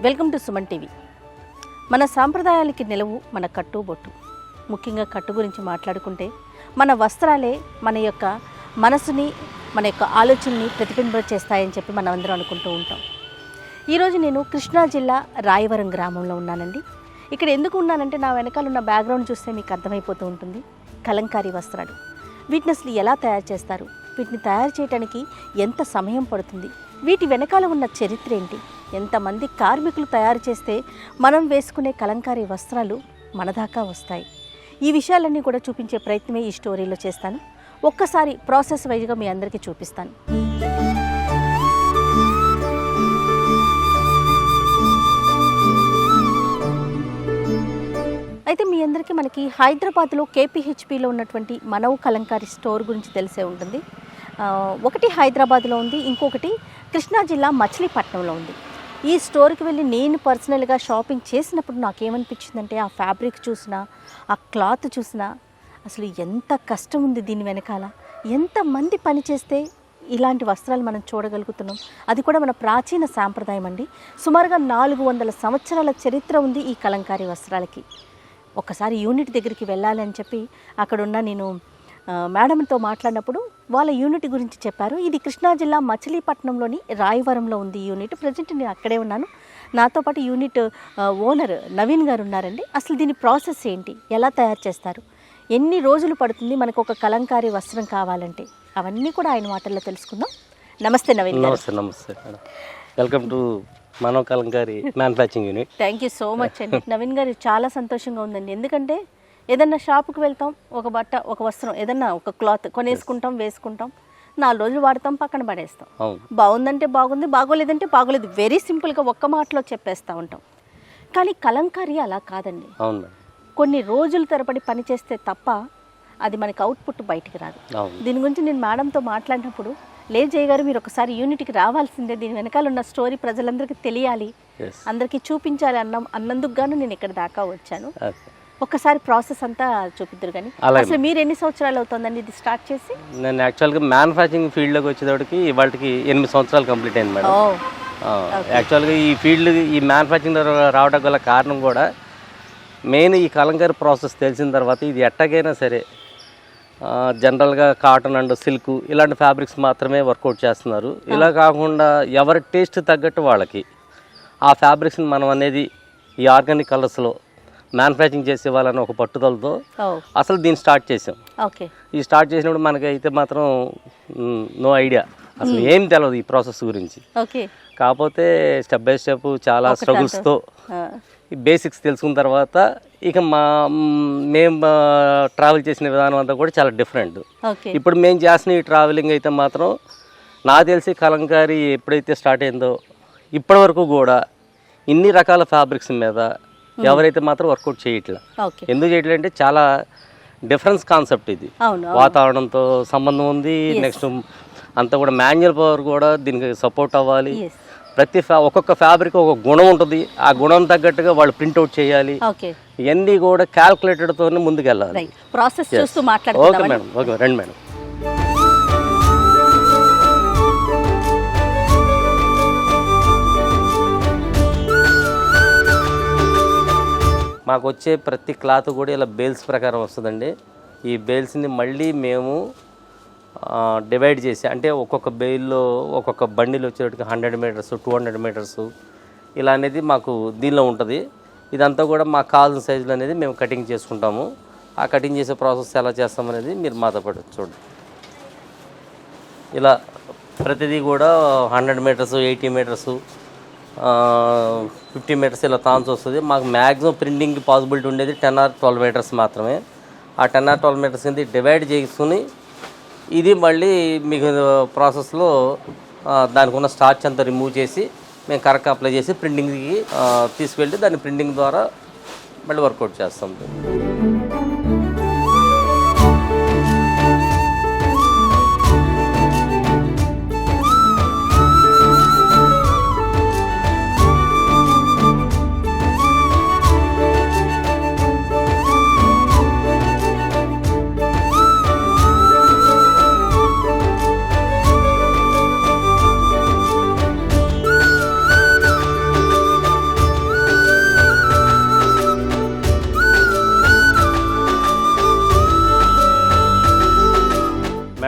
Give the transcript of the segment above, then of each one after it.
Welcome to Suman TV. మన సాంప్రదాయాలకి నిలవు మన కట్టుబొట్టు. ముఖ్యంగా కట్టు గురించి మాట్లాడుకుంటే మన వస్త్రాలే మన యొక్క మనసుని, మన యొక్క ఆలోచనని ప్రతిబింబ చేస్తాయని చెప్పి మనం అందరం అనుకుంటూ ఉంటాం. ఈరోజు నేను కృష్ణా జిల్లా రాయవరం గ్రామంలో ఉన్నానండి. ఇక్కడ ఎందుకు ఉన్నానంటే నా వెనకాల ఉన్న బ్యాక్గ్రౌండ్ చూస్తే మీకు అర్థమైపోతూ ఉంటుంది. కలంకారీ వస్త్రాలు, వీటిని అసలు ఎలా తయారు చేస్తారు, వీటిని తయారు చేయడానికి ఎంత సమయం పడుతుంది, వీటి వెనకాల ఉన్న చరిత్ర ఏంటి, ఎంతమంది కార్మికులు తయారు చేస్తే మనం వేసుకునే కలంకారీ వస్త్రాలు మన దాకా వస్తాయి. ఈ విషయాలన్నీ కూడా చూపించే ప్రయత్నమే ఈ స్టోరీలో చేస్తాను. ఒక్కసారి ప్రాసెస్ వైజ్గా మీ అందరికీ చూపిస్తాను. అయితే మీ అందరికీ మనకి హైదరాబాద్లో కేపీహెచ్పిలో ఉన్నటువంటి మనవ్ కలంకారీ స్టోర్ గురించి తెలిసే ఉంటుంది. ఒకటి హైదరాబాద్లో ఉంది, ఇంకొకటి కృష్ణా జిల్లా మచిలీపట్నంలో ఉంది. ఈ స్టోర్కి వెళ్ళి నేను పర్సనల్గా షాపింగ్ చేసినప్పుడు నాకేమనిపించిందంటే, ఆ ఫ్యాబ్రిక్ చూసినా, ఆ క్లాత్ చూసినా అసలు ఎంత కష్టం ఉంది దీని వెనకాల, ఎంతమంది పని చేస్తే ఇలాంటి వస్త్రాలు మనం చూడగలుగుతున్నాం. అది కూడా మన ప్రాచీన సాంప్రదాయం అండి. సుమారుగా 400 సంవత్సరాల చరిత్ర ఉంది ఈ కలంకారీ వస్త్రాలకి. ఒకసారి యూనిట్ దగ్గరికి వెళ్ళాలి అని చెప్పి అక్కడున్న నేను మేడంతో మాట్లాడినప్పుడు వాళ్ళ యూనిట్ గురించి చెప్పారు. ఇది కృష్ణా జిల్లా మచిలీపట్నంలోని రాయవరంలో ఉంది ఈ యూనిట్. ప్రజెంట్ నేను అక్కడే ఉన్నాను. నాతో పాటు యూనిట్ ఓనర్ నవీన్ గారు ఉన్నారండి. అసలు దీని ప్రాసెస్ ఏంటి, ఎలా తయారు చేస్తారు, ఎన్ని రోజులు పడుతుంది మనకు ఒక కలంకారీ వస్త్రం కావాలంటే, అవన్నీ కూడా ఆయన మాటల్లో తెలుసుకుందాం. నమస్తే నవీన్ గారు. నమస్తే madam, welcome to Manav Kalamkari manufacturing unit. Thank you so much అండి. నవీన్ గారు, చాలా సంతోషంగా ఉందండి. ఎందుకంటే ఏదన్నా షాపుకి వెళ్తాం, ఒక బట్ట, ఒక వస్త్రం, ఏదన్నా ఒక క్లాత్ కొనేసుకుంటాం, వేసుకుంటాం, 4 రోజులు వాడతాం, పక్కన పడేస్తాం. బాగుందంటే బాగుంది, బాగోలేదంటే బాగోలేదు, వెరీ సింపుల్గా ఒక్క మాటలో చెప్పేస్తూ ఉంటాం. కానీ కలంకారీ అలా కాదండి. కొన్ని రోజుల తరబడి పని చేస్తే తప్ప అది మనకి అవుట్పుట్ బయటికి రాదు. దీని గురించి నేను మేడంతో మాట్లాడినప్పుడు, లేదు జయ గారు, మీరు ఒకసారి యూనిట్కి రావాల్సిందే, దీని వెనకాల ఉన్న స్టోరీ ప్రజలందరికీ తెలియాలి, అందరికీ చూపించాలి అన్నందుకు గాను నేను ఇక్కడ దాకా వచ్చాను. ఒక్కసారి ప్రాసెస్ అంతా చూపిద్దరు. కానీ అసలు మీరు ఎన్ని సంవత్సరాలు అవుతుందండి ఇది స్టార్ట్ చేసి? నేను యాక్చువల్గా మ్యానుఫ్యాక్చరింగ్ ఫీల్డ్లోకి వచ్చేటప్పటికి ఇవాళకి 8 సంవత్సరాలు కంప్లీట్ అయింది మేడం. యాక్చువల్గా ఈ ఫీల్డ్, ఈ మ్యానుఫ్యాక్చరింగ్ రావడం గల కారణం కూడా మెయిన్ ఈ కలంకారీ ప్రాసెస్ తెలిసిన తర్వాత, ఇది ఎట్టగైనా సరే జనరల్గా కాటన్ అండ్ సిల్క్ ఇలాంటి ఫ్యాబ్రిక్స్ మాత్రమే వర్కౌట్ చేస్తున్నారు. ఇలా కాకుండా ఎవరి టేస్ట్ తగ్గట్టు వాళ్ళకి ఆ ఫ్యాబ్రిక్స్ని మనం అనేది ఈ ఆర్గానిక్ కలర్స్లో మ్యానుఫ్యాక్చరింగ్ చేసే వాళ్ళని ఒక పట్టుదలతో అసలు దీన్ని స్టార్ట్ చేసాం. ఈ స్టార్ట్ చేసినప్పుడు మనకైతే మాత్రం నో ఐడియా, అసలు ఏం తెలియదు ఈ ప్రాసెస్ గురించి. కాకపోతే స్టెప్ బై స్టెప్ చాలా స్ట్రగుల్స్తో ఈ బేసిక్స్ తెలుసుకున్న తర్వాత ఇక మేము ట్రావెల్ చేసిన విధానం అంతా కూడా చాలా డిఫరెంట్. ఇప్పుడు మేము చేసిన ఈ ట్రావెలింగ్ అయితే మాత్రం నాకు తెలిసి కలంకారీ ఎప్పుడైతే స్టార్ట్ అయిందో ఇప్పటి వరకు కూడా ఇన్ని రకాల ఫ్యాబ్రిక్స్ మీద ఎవరైతే మాత్రం వర్కౌట్ చేయట్లా. ఎందుకు చేయట్లేదు అంటే చాలా డిఫరెన్స్ కాన్సెప్ట్ ఇది. వాతావరణంతో సంబంధం ఉంది, నెక్స్ట్ అంతా కూడా మాన్యువల్ పవర్ కూడా దీనికి సపోర్ట్ అవ్వాలి. ప్రతి ఒక్కొక్క ఫ్యాబ్రిక్ ఒక గుణం ఉంటుంది, ఆ గుణం తగ్గట్టుగా వాళ్ళు ప్రింట్అవుట్ చేయాలి. ఇవన్నీ కూడా క్యాల్కులేటెడ్తోనే ముందుకు వెళ్ళాలి. ఓకే మేడం, ఓకే రండి మేడం. మాకు వచ్చే ప్రతి క్లాత్ కూడా ఇలా బేల్స్ ప్రకారం వస్తుందండి. ఈ బేల్స్ని మళ్ళీ మేము డివైడ్ చేసి, అంటే ఒక్కొక్క బెయిల్లో ఒక్కొక్క బండిలు వచ్చేటికి 100 మీటర్స్ 200 మీటర్స్ ఇలా అనేది మాకు దీనిలో ఉంటుంది. ఇదంతా కూడా మాకు కావాల్సిన సైజులు అనేది మేము కటింగ్ చేసుకుంటాము. ఆ కటింగ్ చేసే ప్రాసెస్ ఎలా చేస్తామనేది మీరు మాతో పాటు చూడండి. ఇలా ప్రతిదీ కూడా 100 మీటర్స్ 80 మీటర్స్ 50 మీటర్స్ ఇలా తాన్స్ వస్తుంది. మాకు మ్యాక్సిమం ప్రింటింగ్కి పాసిబిలిటీ ఉండేది 10 or 12 మీటర్స్ మాత్రమే. ఆ 10 or 12 మీటర్స్ కింద డివైడ్ చేసుకుని ఇది మళ్ళీ మీకు ప్రాసెస్లో దానికి ఉన్న స్టార్చ్ అంతా రిమూవ్ చేసి మేము కరెక్ట్ అప్లై చేసి ప్రింటింగ్కి తీసుకెళ్ళి దాన్ని ప్రింటింగ్ ద్వారా మళ్ళీ వర్కౌట్ చేస్తాం.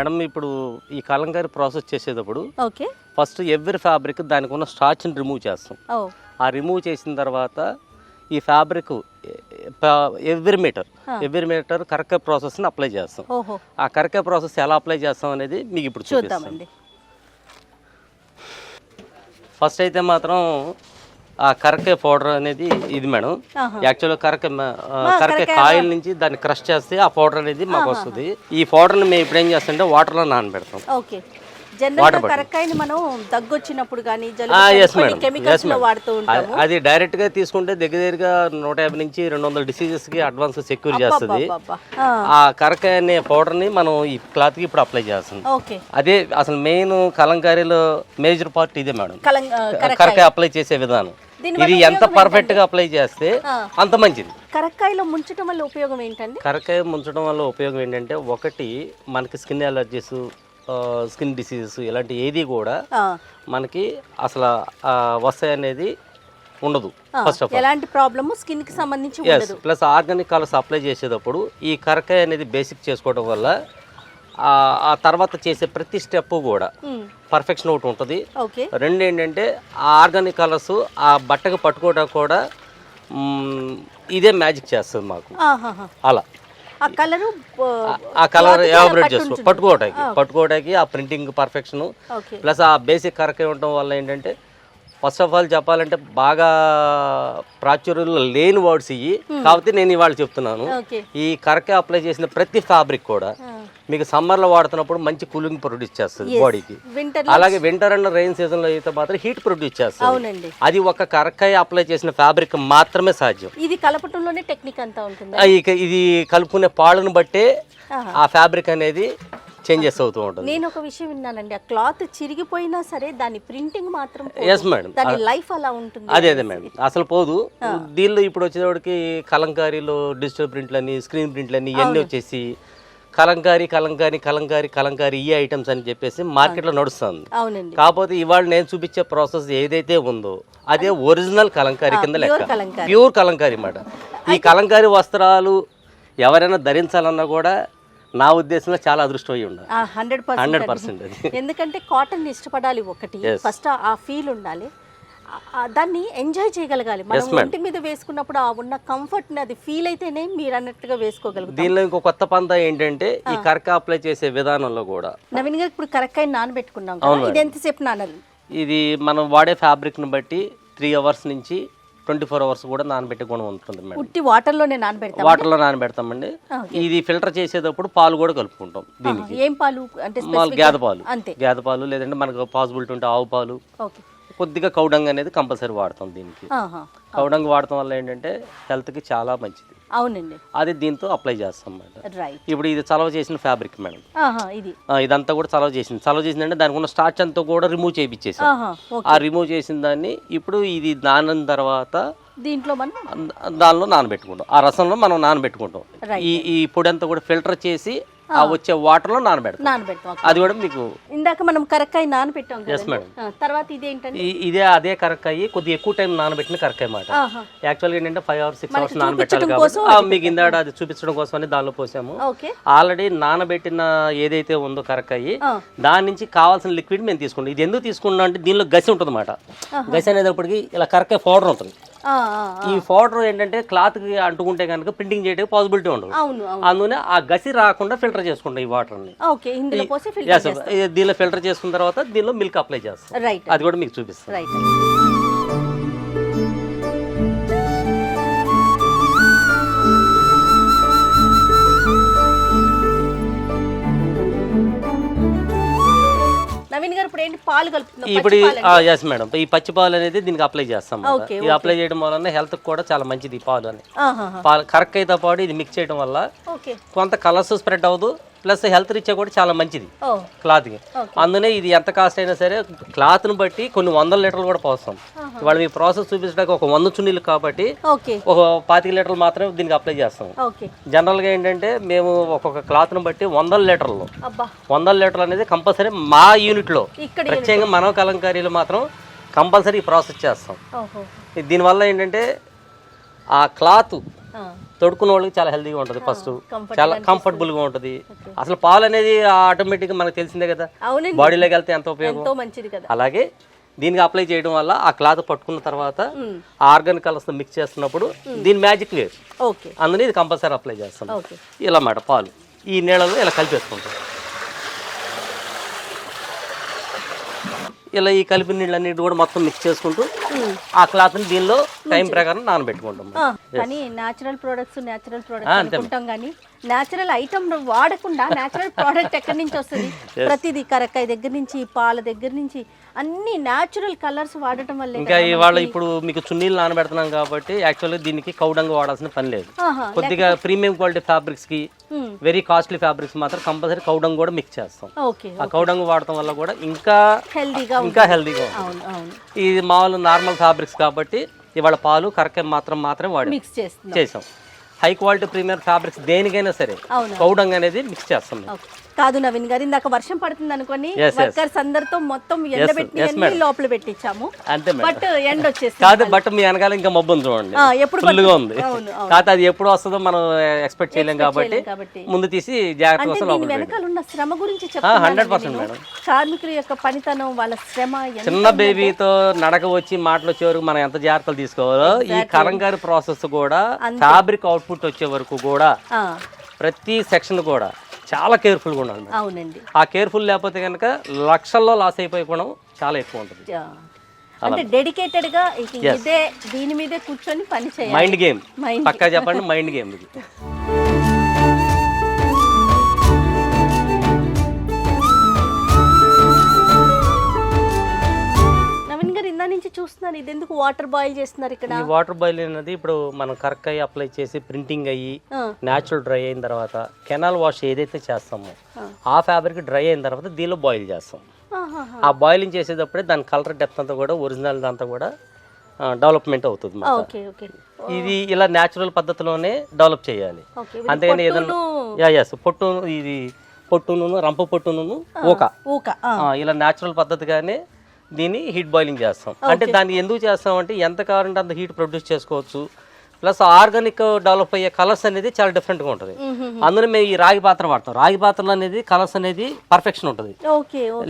మేడం ఇప్పుడు ఈ కలంకారీ ప్రాసెస్ చేసేటప్పుడు ఓకే ఫస్ట్ ఎవ్రీ ఫ్యాబ్రిక్ దానికి ఉన్న స్టార్చ్ని రిమూవ్ చేస్తాం. ఓ ఆ రిమూవ్ చేసిన తర్వాత ఈ ఫ్యాబ్రిక్ ఎవ్రీ మీటర్ కరక ప్రాసెస్ని అప్లై చేస్తాం. ఓహో ఆ కరక ప్రాసెస్ ఎలా అప్లై చేస్తాం అనేది మీకు ఇప్పుడు చూపిస్తాం. చూద్దామండి. ఫస్ట్ అయితే మాత్రం ఆ కరకే పౌడర్ అనేది ఇది మేడం. యాక్చువల్గా కరకే కాయల నుంచి దాన్ని క్రష్ చేస్తే ఆ పౌడర్ అనేది మాకు వస్తుంది. ఈ పౌడర్ని మేము ఇప్పుడు ఏం చేస్తామంటే వాటర్లో నానబెడతాం. ఓకే జనరల్గా కరక్కాయని మనం దగ్గొచ్చినప్పుడు కానీ జలుబు కెమికల్స్ లో వాడుతూ ఉంటాము. అది డైరెక్ట్ గా తీసుకుంటే దగ్గరగా 150 నుంచి 200 డిసీజెస్ కి అడ్వాన్స్ సెక్యూర్ చేస్తుంది. ఆ కరకాయ అనే పౌడర్ ని మనం ఈ క్లాత్ కి ఇప్పుడు అప్లై చేస్తాం. ఓకే అదే అసలు మెయిన్ కలంకారీలో మేజర్ పార్ట్ ఇదే మేడం, కరకాయ అప్లై చేసే విధానం. ఇది ఎంత పర్ఫెక్ట్ గా అప్లై చేస్తే అంత మంచిది. కరక్కాయలో ముంచడం వల్ల ఉపయోగం ఏంటండి? కరకాయ ముంచడం వల్ల ఉపయోగం ఏంటంటే, ఒకటి మనకి స్కిన్ అలర్జీస్, స్కిన్ డిసీజెస్ ఇలాంటి ఏది కూడా మనకి అసలు వస్తాయి అనేది ఉండదు. ఫస్ట్ ఆఫ్ ఆల్ ఎలాంటి ప్రాబ్లమ్ స్కిన్ కి సంబంధించి ఉండదు. ప్లస్ ఆర్గానిక్ కలర్స్ అప్లై చేసేటప్పుడు ఈ కరకాయ అనేది బేసిక్ చేసుకోవడం వల్ల ఆ తర్వాత చేసే ప్రతి స్టెప్ కూడా పర్ఫెక్షన్ ఒకటి ఉంటుంది. రెండు ఏంటంటే ఆ ఆర్గానిక్ కలర్స్ ఆ బట్టకు పట్టుకోవడానికి కూడా ఇదే మ్యాజిక్ చేస్తుంది మాకు. అలా ఆ కలర్ ఎవాబరేట్ చేస్తాం పట్టుకోవడానికి ఆ ప్రింటింగ్ పర్ఫెక్షన్ ప్లస్ ఆ బేసిక్ కరకాయ ఉండటం వల్ల ఏంటంటే, ఫస్ట్ ఆఫ్ ఆల్ చెప్పాలంటే బాగా ప్రాచుర్యంలో లేని వర్డ్స్ ఇవి కాబట్టి నేను ఇవాళ చెప్తున్నాను. ఈ కరకాయ అప్లై చేసిన ప్రతి ఫ్యాబ్రిక్ కూడా మీకు సమ్మర్లో వాడుతున్నప్పుడు మంచి కూలింగ్ ప్రొడ్యూస్ చేస్తుంది బాడీకి. అలాగే వింటర్ అండ్ రెయిన్ సీజన్లో అయితే మాత్రం హీట్ ప్రొడ్యూస్ చేస్తుంది. అది ఒక కరకాయ అప్లై చేసిన ఫ్యాబ్రిక్ మాత్రమే సాధ్యం. ఇది కలపటంలోనే టెక్నిక్ అంతా ఉంటుంది. ఇది కలుపుకునే పాళ్ళను బట్టే ఆ ఫ్యాబ్రిక్ అనేది చేంజెస్ అవుతూ ఉంటుంది. నేను ఒక విషయం విన్నానండి, ఆ క్లాత్ చిరిగిపోయినా సరే దాని ప్రింటింగ్ మాత్రం ఎస్ మేడం, దాని లైఫ్ అలా ఉంటుంది. అదే మేడం, అసలు పోదు. దీనిలో ఇప్పుడు వచ్చేటప్పటికి కలంకారీలో డిజిటల్ ప్రింట్లని, స్క్రీన్ ప్రింట్లని ఇవన్నీ వచ్చేసి కలంకారీ ఈ ఐటమ్స్ అని చెప్పేసి మార్కెట్లో నడుస్తుంది. కాకపోతే ఇవాళ నేను చూపించే ప్రాసెస్ ఏదైతే ఉందో అదే ఒరిజినల్ కలంకారీ కింద లెక్క, ప్యూర్ కలంకారీ మాట. ఈ కలంకారీ వస్త్రాలు ఎవరైనా ధరించాలన్నా కూడా నా ఉద్దేశంలో చాలా అదృష్టం అయ్యి ఉండాలి. 100% అది. ఎందుకంటే కాటన్ ఇష్టపడాలి, ఒకటి ఫస్ట్ ఆ ఫీల్ ఉండాలి, దాన్ని ఎంజాయ్ చేయగలగాలి. మనం ఒంటి మీద వేసుకున్నప్పుడు ఆ ఉన్న కంఫర్ట్ ని అది ఫీల్ అయితేనే మీరు అన్నట్టుగా వేసుకోగలుగుతాం. దీనిలో ఇంకో కొత్త పంత ఏంటంటే ఈ కరకాయ అప్లై చేసే విధానంలో కూడా నవీన్ గారు ఇప్పుడు కరకాయ నానబెట్టుకున్నాం, ఇది ఎంతసేపు నానాలి? ఇది మనం వాడే ఫ్యాబ్రిక్ ని బట్టి 3 అవర్స్ నుంచి 24 అవర్స్ కూడా నానబెట్టే గుణం ఉంటుంది మేడం. ఉట్టి వాటర్లోనే నానబెడతాం? వాటర్లో నానబెడతామండి. ఇది ఫిల్టర్ చేసేటప్పుడు పాలు కూడా కలుపుకుంటాం దీనికి. ఏం పాలు అంటే? గేదె పాలు లేదంటే మనకు పాసిబిలిటీ ఉంటే ఆవు పాలు, కొద్దిగా కౌడంగ్ అనేది కంపల్సరీ వాడతాం దీనికి. కౌడంగ్ వాడటం వల్ల ఏంటంటే హెల్త్కి చాలా మంచిది. అవునండి, అది దీంతో అప్లై చేస్తాం మేడం. ఇప్పుడు ఇది చలవ చేసిన ఫ్యాబ్రిక్ మేడం, ఇదంతా కూడా చలవ చేసిందంటే దానికి ఉన్న స్టార్చ్ అంతా కూడా రిమూవ్ చేయించేసాం. ఆ రిమూవ్ చేసిన దాన్ని ఇప్పుడు ఇది నానిన తర్వాత దానిలో నానబెట్టుకుంటాం. ఆ రసంలో మనం నానబెట్టుకుంటాం. ఈ పొడి అంతా కూడా ఫిల్టర్ చేసి ఆ వచ్చే వాటర్ లో నానబెడతాం. అది కూడా మీకు ఇందాక మనం కరక్కాయ నానబెట్టాం. Yes madam. తర్వాత ఇదేంటంటే అదే కరక్కాయ కొద్దిగా ఎక్కువ టైం నానబెట్టిన కరక్కాయ మాట. యాక్చువల్గా ఏంటంటే 5 hours 6 hours నానబెట్టాలి కాబట్టి మీకు ఇందాక అది చూపించడం కోసం అని దానిలో పోసాము. ఆల్రెడీ నానబెట్టిన ఏదైతే ఉందో కరక్కాయ, దాని నుంచి కావాల్సిన లిక్విడ్ మేము తీసుకుంటాం. ఇది ఎందుకు తీసుకున్నాం అంటే దీనిలో గసి ఉంటుంది అన్నమాట. గసి అనేటప్పటికి ఇలా కరక్కాయ పౌడర్ ఉంటుంది. ఈ పౌడర్ ఏంటంటే క్లాత్ కి అంటుకుంటే కనుక ప్రింటింగ్ చేయడానికి పాసిబిలిటీ ఉండదు. అందుకనే ఆ గసి రాకుండా ఫిల్టర్ చేసుకుంటాం ఈ వాటర్ ని. దీనిలో ఫిల్టర్ చేసుకున్న తర్వాత దీనిలో మిల్క్ అప్లై చేస్తాం. అది కూడా మీకు చూపిస్తాం. నవీన్ గారు ఇప్పుడు ఏంటి పాలు కలుపుతున్నాం? ఇప్పుడు ఎస్ మేడం, ఈ పచ్చి పాలు అనేది దీనికి అప్లై చేస్తాం. ఇది అప్లై చేయడం వల్ల హెల్త్ కూడా చాలా మంచిది. ఈ పాలు అని కరక్కాయతో పాటు ఇది మిక్స్ చేయడం వల్ల కొంత కలర్స్ స్ప్రెడ్ అవ్వదు, ప్లస్ హెల్త్ రీత్యా కూడా చాలా మంచిది క్లాత్కి. అందునే ఇది ఎంత కాస్ట్ అయినా సరే క్లాత్ను బట్టి కొన్ని 100 లీటర్లు కూడా పోస్తాం. ఇవాళ మీ ప్రాసెస్ చూపించడానికి ఒక 100 చున్నీలు కాబట్టి ఒక 25 లీటర్లు మాత్రమే దీనికి అప్లై చేస్తాం. జనరల్గా ఏంటంటే మేము ఒక్కొక్క క్లాత్ను బట్టి 100 లీటర్లు అనేది కంపల్సరీ మా యూనిట్లో ప్రత్యేకంగా మనవ కలంకారీలు మాత్రం కంపల్సరీ ప్రాసెస్ చేస్తాం. దీనివల్ల ఏంటంటే ఆ క్లాత్ తొడుక్కున్న వాళ్ళకి చాలా హెల్తీగా ఉంటుంది. ఫస్ట్ చాలా కంఫర్టబుల్గా ఉంటుంది. అసలు పాలు అనేది ఆటోమేటిక్గా మనకు తెలిసిందే కదా, బాడీలోకి వెళ్తే ఎంత ఉపయోగం. అలాగే దీనికి అప్లై చేయడం వల్ల ఆ క్లాత్ పట్టుకున్న తర్వాత ఆర్గానిక్ కలర్స్ మిక్స్ చేస్తున్నప్పుడు దీని మ్యాజిక్ వేరు. అందులో ఇది కంపల్సరీ అప్లై చేస్తాం. ఇలా మాట పాలు ఈ నీళ్ళలో ఇలా కలిపేసుకుంటాం. ఇలా ఈ కలిపిన నీళ్ళన్నిటి కూడా మొత్తం మిక్స్ చేసుకుంటూ ఆ క్లాత్ని దీనిలో టైం ప్రకారం నానబెట్టుకుంటాం. కానీ న్యాచురల్ ప్రొడక్ట్స్ అనుకుంటాం కానీ న్యాచురల్ ఐటమ్ వాడకుండా న్యాచురల్ ప్రోడక్ట్ ఎక్కడి నుంచి వస్తుంది? ప్రతిదీ కరక్కాయ దగ్గర నుంచి పాల దగ్గర నుంచి అన్ని న్యాచురల్ కలర్స్ వాడటం వల్ల. ఇంకా ఇవాళ ఇప్పుడు మీకు చున్నీలు నానబెడుతున్నాం కాబట్టి యాక్చువల్గా దీనికి కౌడంగా వాడాల్సిన పని లేదు. కొద్దిగా ప్రీమియం క్వాలిటీ ఫ్యాబ్రిక్స్ కి వెరీ కాస్ట్లీ ఫ్యాబ్రిక్స్ మాత్రం కంపల్సరీ కౌడంగ్ కూడా మిక్స్ చేస్తాం. ఆ కౌడంగ్ వాడటం వల్ల కూడా ఇంకా హెల్దీగా ఇది మామూలు నార్మల్ ఫ్యాబ్రిక్స్ కాబట్టి ఇవాళ పాలు కరక్కాయ మాత్రమే వాడి మిక్స్ చేసాం. హై క్వాలిటీ ప్రీమియం ఫ్యాబ్రిక్స్ దేనికైనా సరే కౌడంగ్ అనేది మిక్స్ చేస్తాం. కాదు నవీన్ గారు, ఇందాక వర్షం పడుతుంది అనుకోని వర్కర్స్ అందరితో మొత్తం ఎండబెట్టి లోపల పెట్టించాము. అంతే బట్ ఎండ వచ్చేసి కాదు, బట్ మీ వెనకాల ఇంకా మబ్బు ఉంది చూడండి, ఫుల్గా ఉంది. కాదు అది ఎప్పుడు వస్తుందో మనం ఎక్స్పెక్ట్ చేయలేం కాబట్టి ముందు తీసి జాగ్రత్తగా లోపల వెనకాల ఉన్న శ్రమ గురించి 100% మేడం. కార్మికుల యొక్క పనితనం, వాళ్ళ శ్రమ. చిన్న బేబీతో నడక వచ్చి మాటలు వచ్చే వరకు మనం ఎంత జాగ్రత్తలు తీసుకోవాలో ఈ కలంకారీ ప్రాసెస్ కూడా ఫ్యాబ్రిక్ అవుట్పుట్ వచ్చే వరకు కూడా ప్రతి సెక్షన్ కూడా చాలా కేర్ఫుల్గా ఉండాలి. అవునండి. ఆ కేర్ఫుల్ లేకపోతే కనుక లక్షల్లో లాస్ అయిపోవడం చాలా ఎక్కువ ఉంటుంది. అంటే డెడికేటెడ్ గా ఇదే దీని మీదే కూర్చొని పని చేయాలి. మైండ్ గేమ్ పక్కా చెప్పండి, మైండ్ గేమ్ ఇది. నుంచి చూస్తున్నారు, ఇది ఎందుకు వాటర్ బాయిల్ చేస్తున్నారు ఇక్కడ? ఈ వాటర్ బాయిల్ అనేది ఇప్పుడు మనం కరక్కాయ అప్లై చేసి ప్రింటింగ్ అయ్యి న్యాచురల్ డ్రై అయిన తర్వాత కెనాల్ వాష్ ఏదైతే చేస్తామో ఆ ఫ్యాబ్రిక్ డ్రై అయిన తర్వాత దీనిలో బాయిల్ చేస్తాం. ఆ బాయిలింగ్ చేసేటప్పుడే దాని కలర్ డెప్త్ అంతా కూడా ఒరిజినల్ అంతా కూడా డెవలప్మెంట్ అవుతుంది. ఇది ఇలా న్యాచురల్ పద్ధతిలోనే డెవలప్ చేయాలి. అంతేగాని ఏదైనా పొట్టు ఇది పొట్టును రంప పొట్టును ఊక ఇలా న్యాచురల్ పద్ధతిగానే దీన్ని హీట్ బాయిలింగ్ చేస్తాం. అంటే దాన్ని ఎందుకు చేస్తాం అంటే ఎంత కావాలంటే అంత హీట్ ప్రొడ్యూస్ చేసుకోవచ్చు. ప్లస్ ఆర్గానిక్ డెవలప్ అయ్యే కలర్స్ అనేది చాలా డిఫరెంట్గా ఉంటుంది. అందులో మేము ఈ రాగి పాత్ర వాడతాం. రాగి పాత్రలు అనేది కలర్స్ అనేది పర్ఫెక్షన్ ఉంటుంది.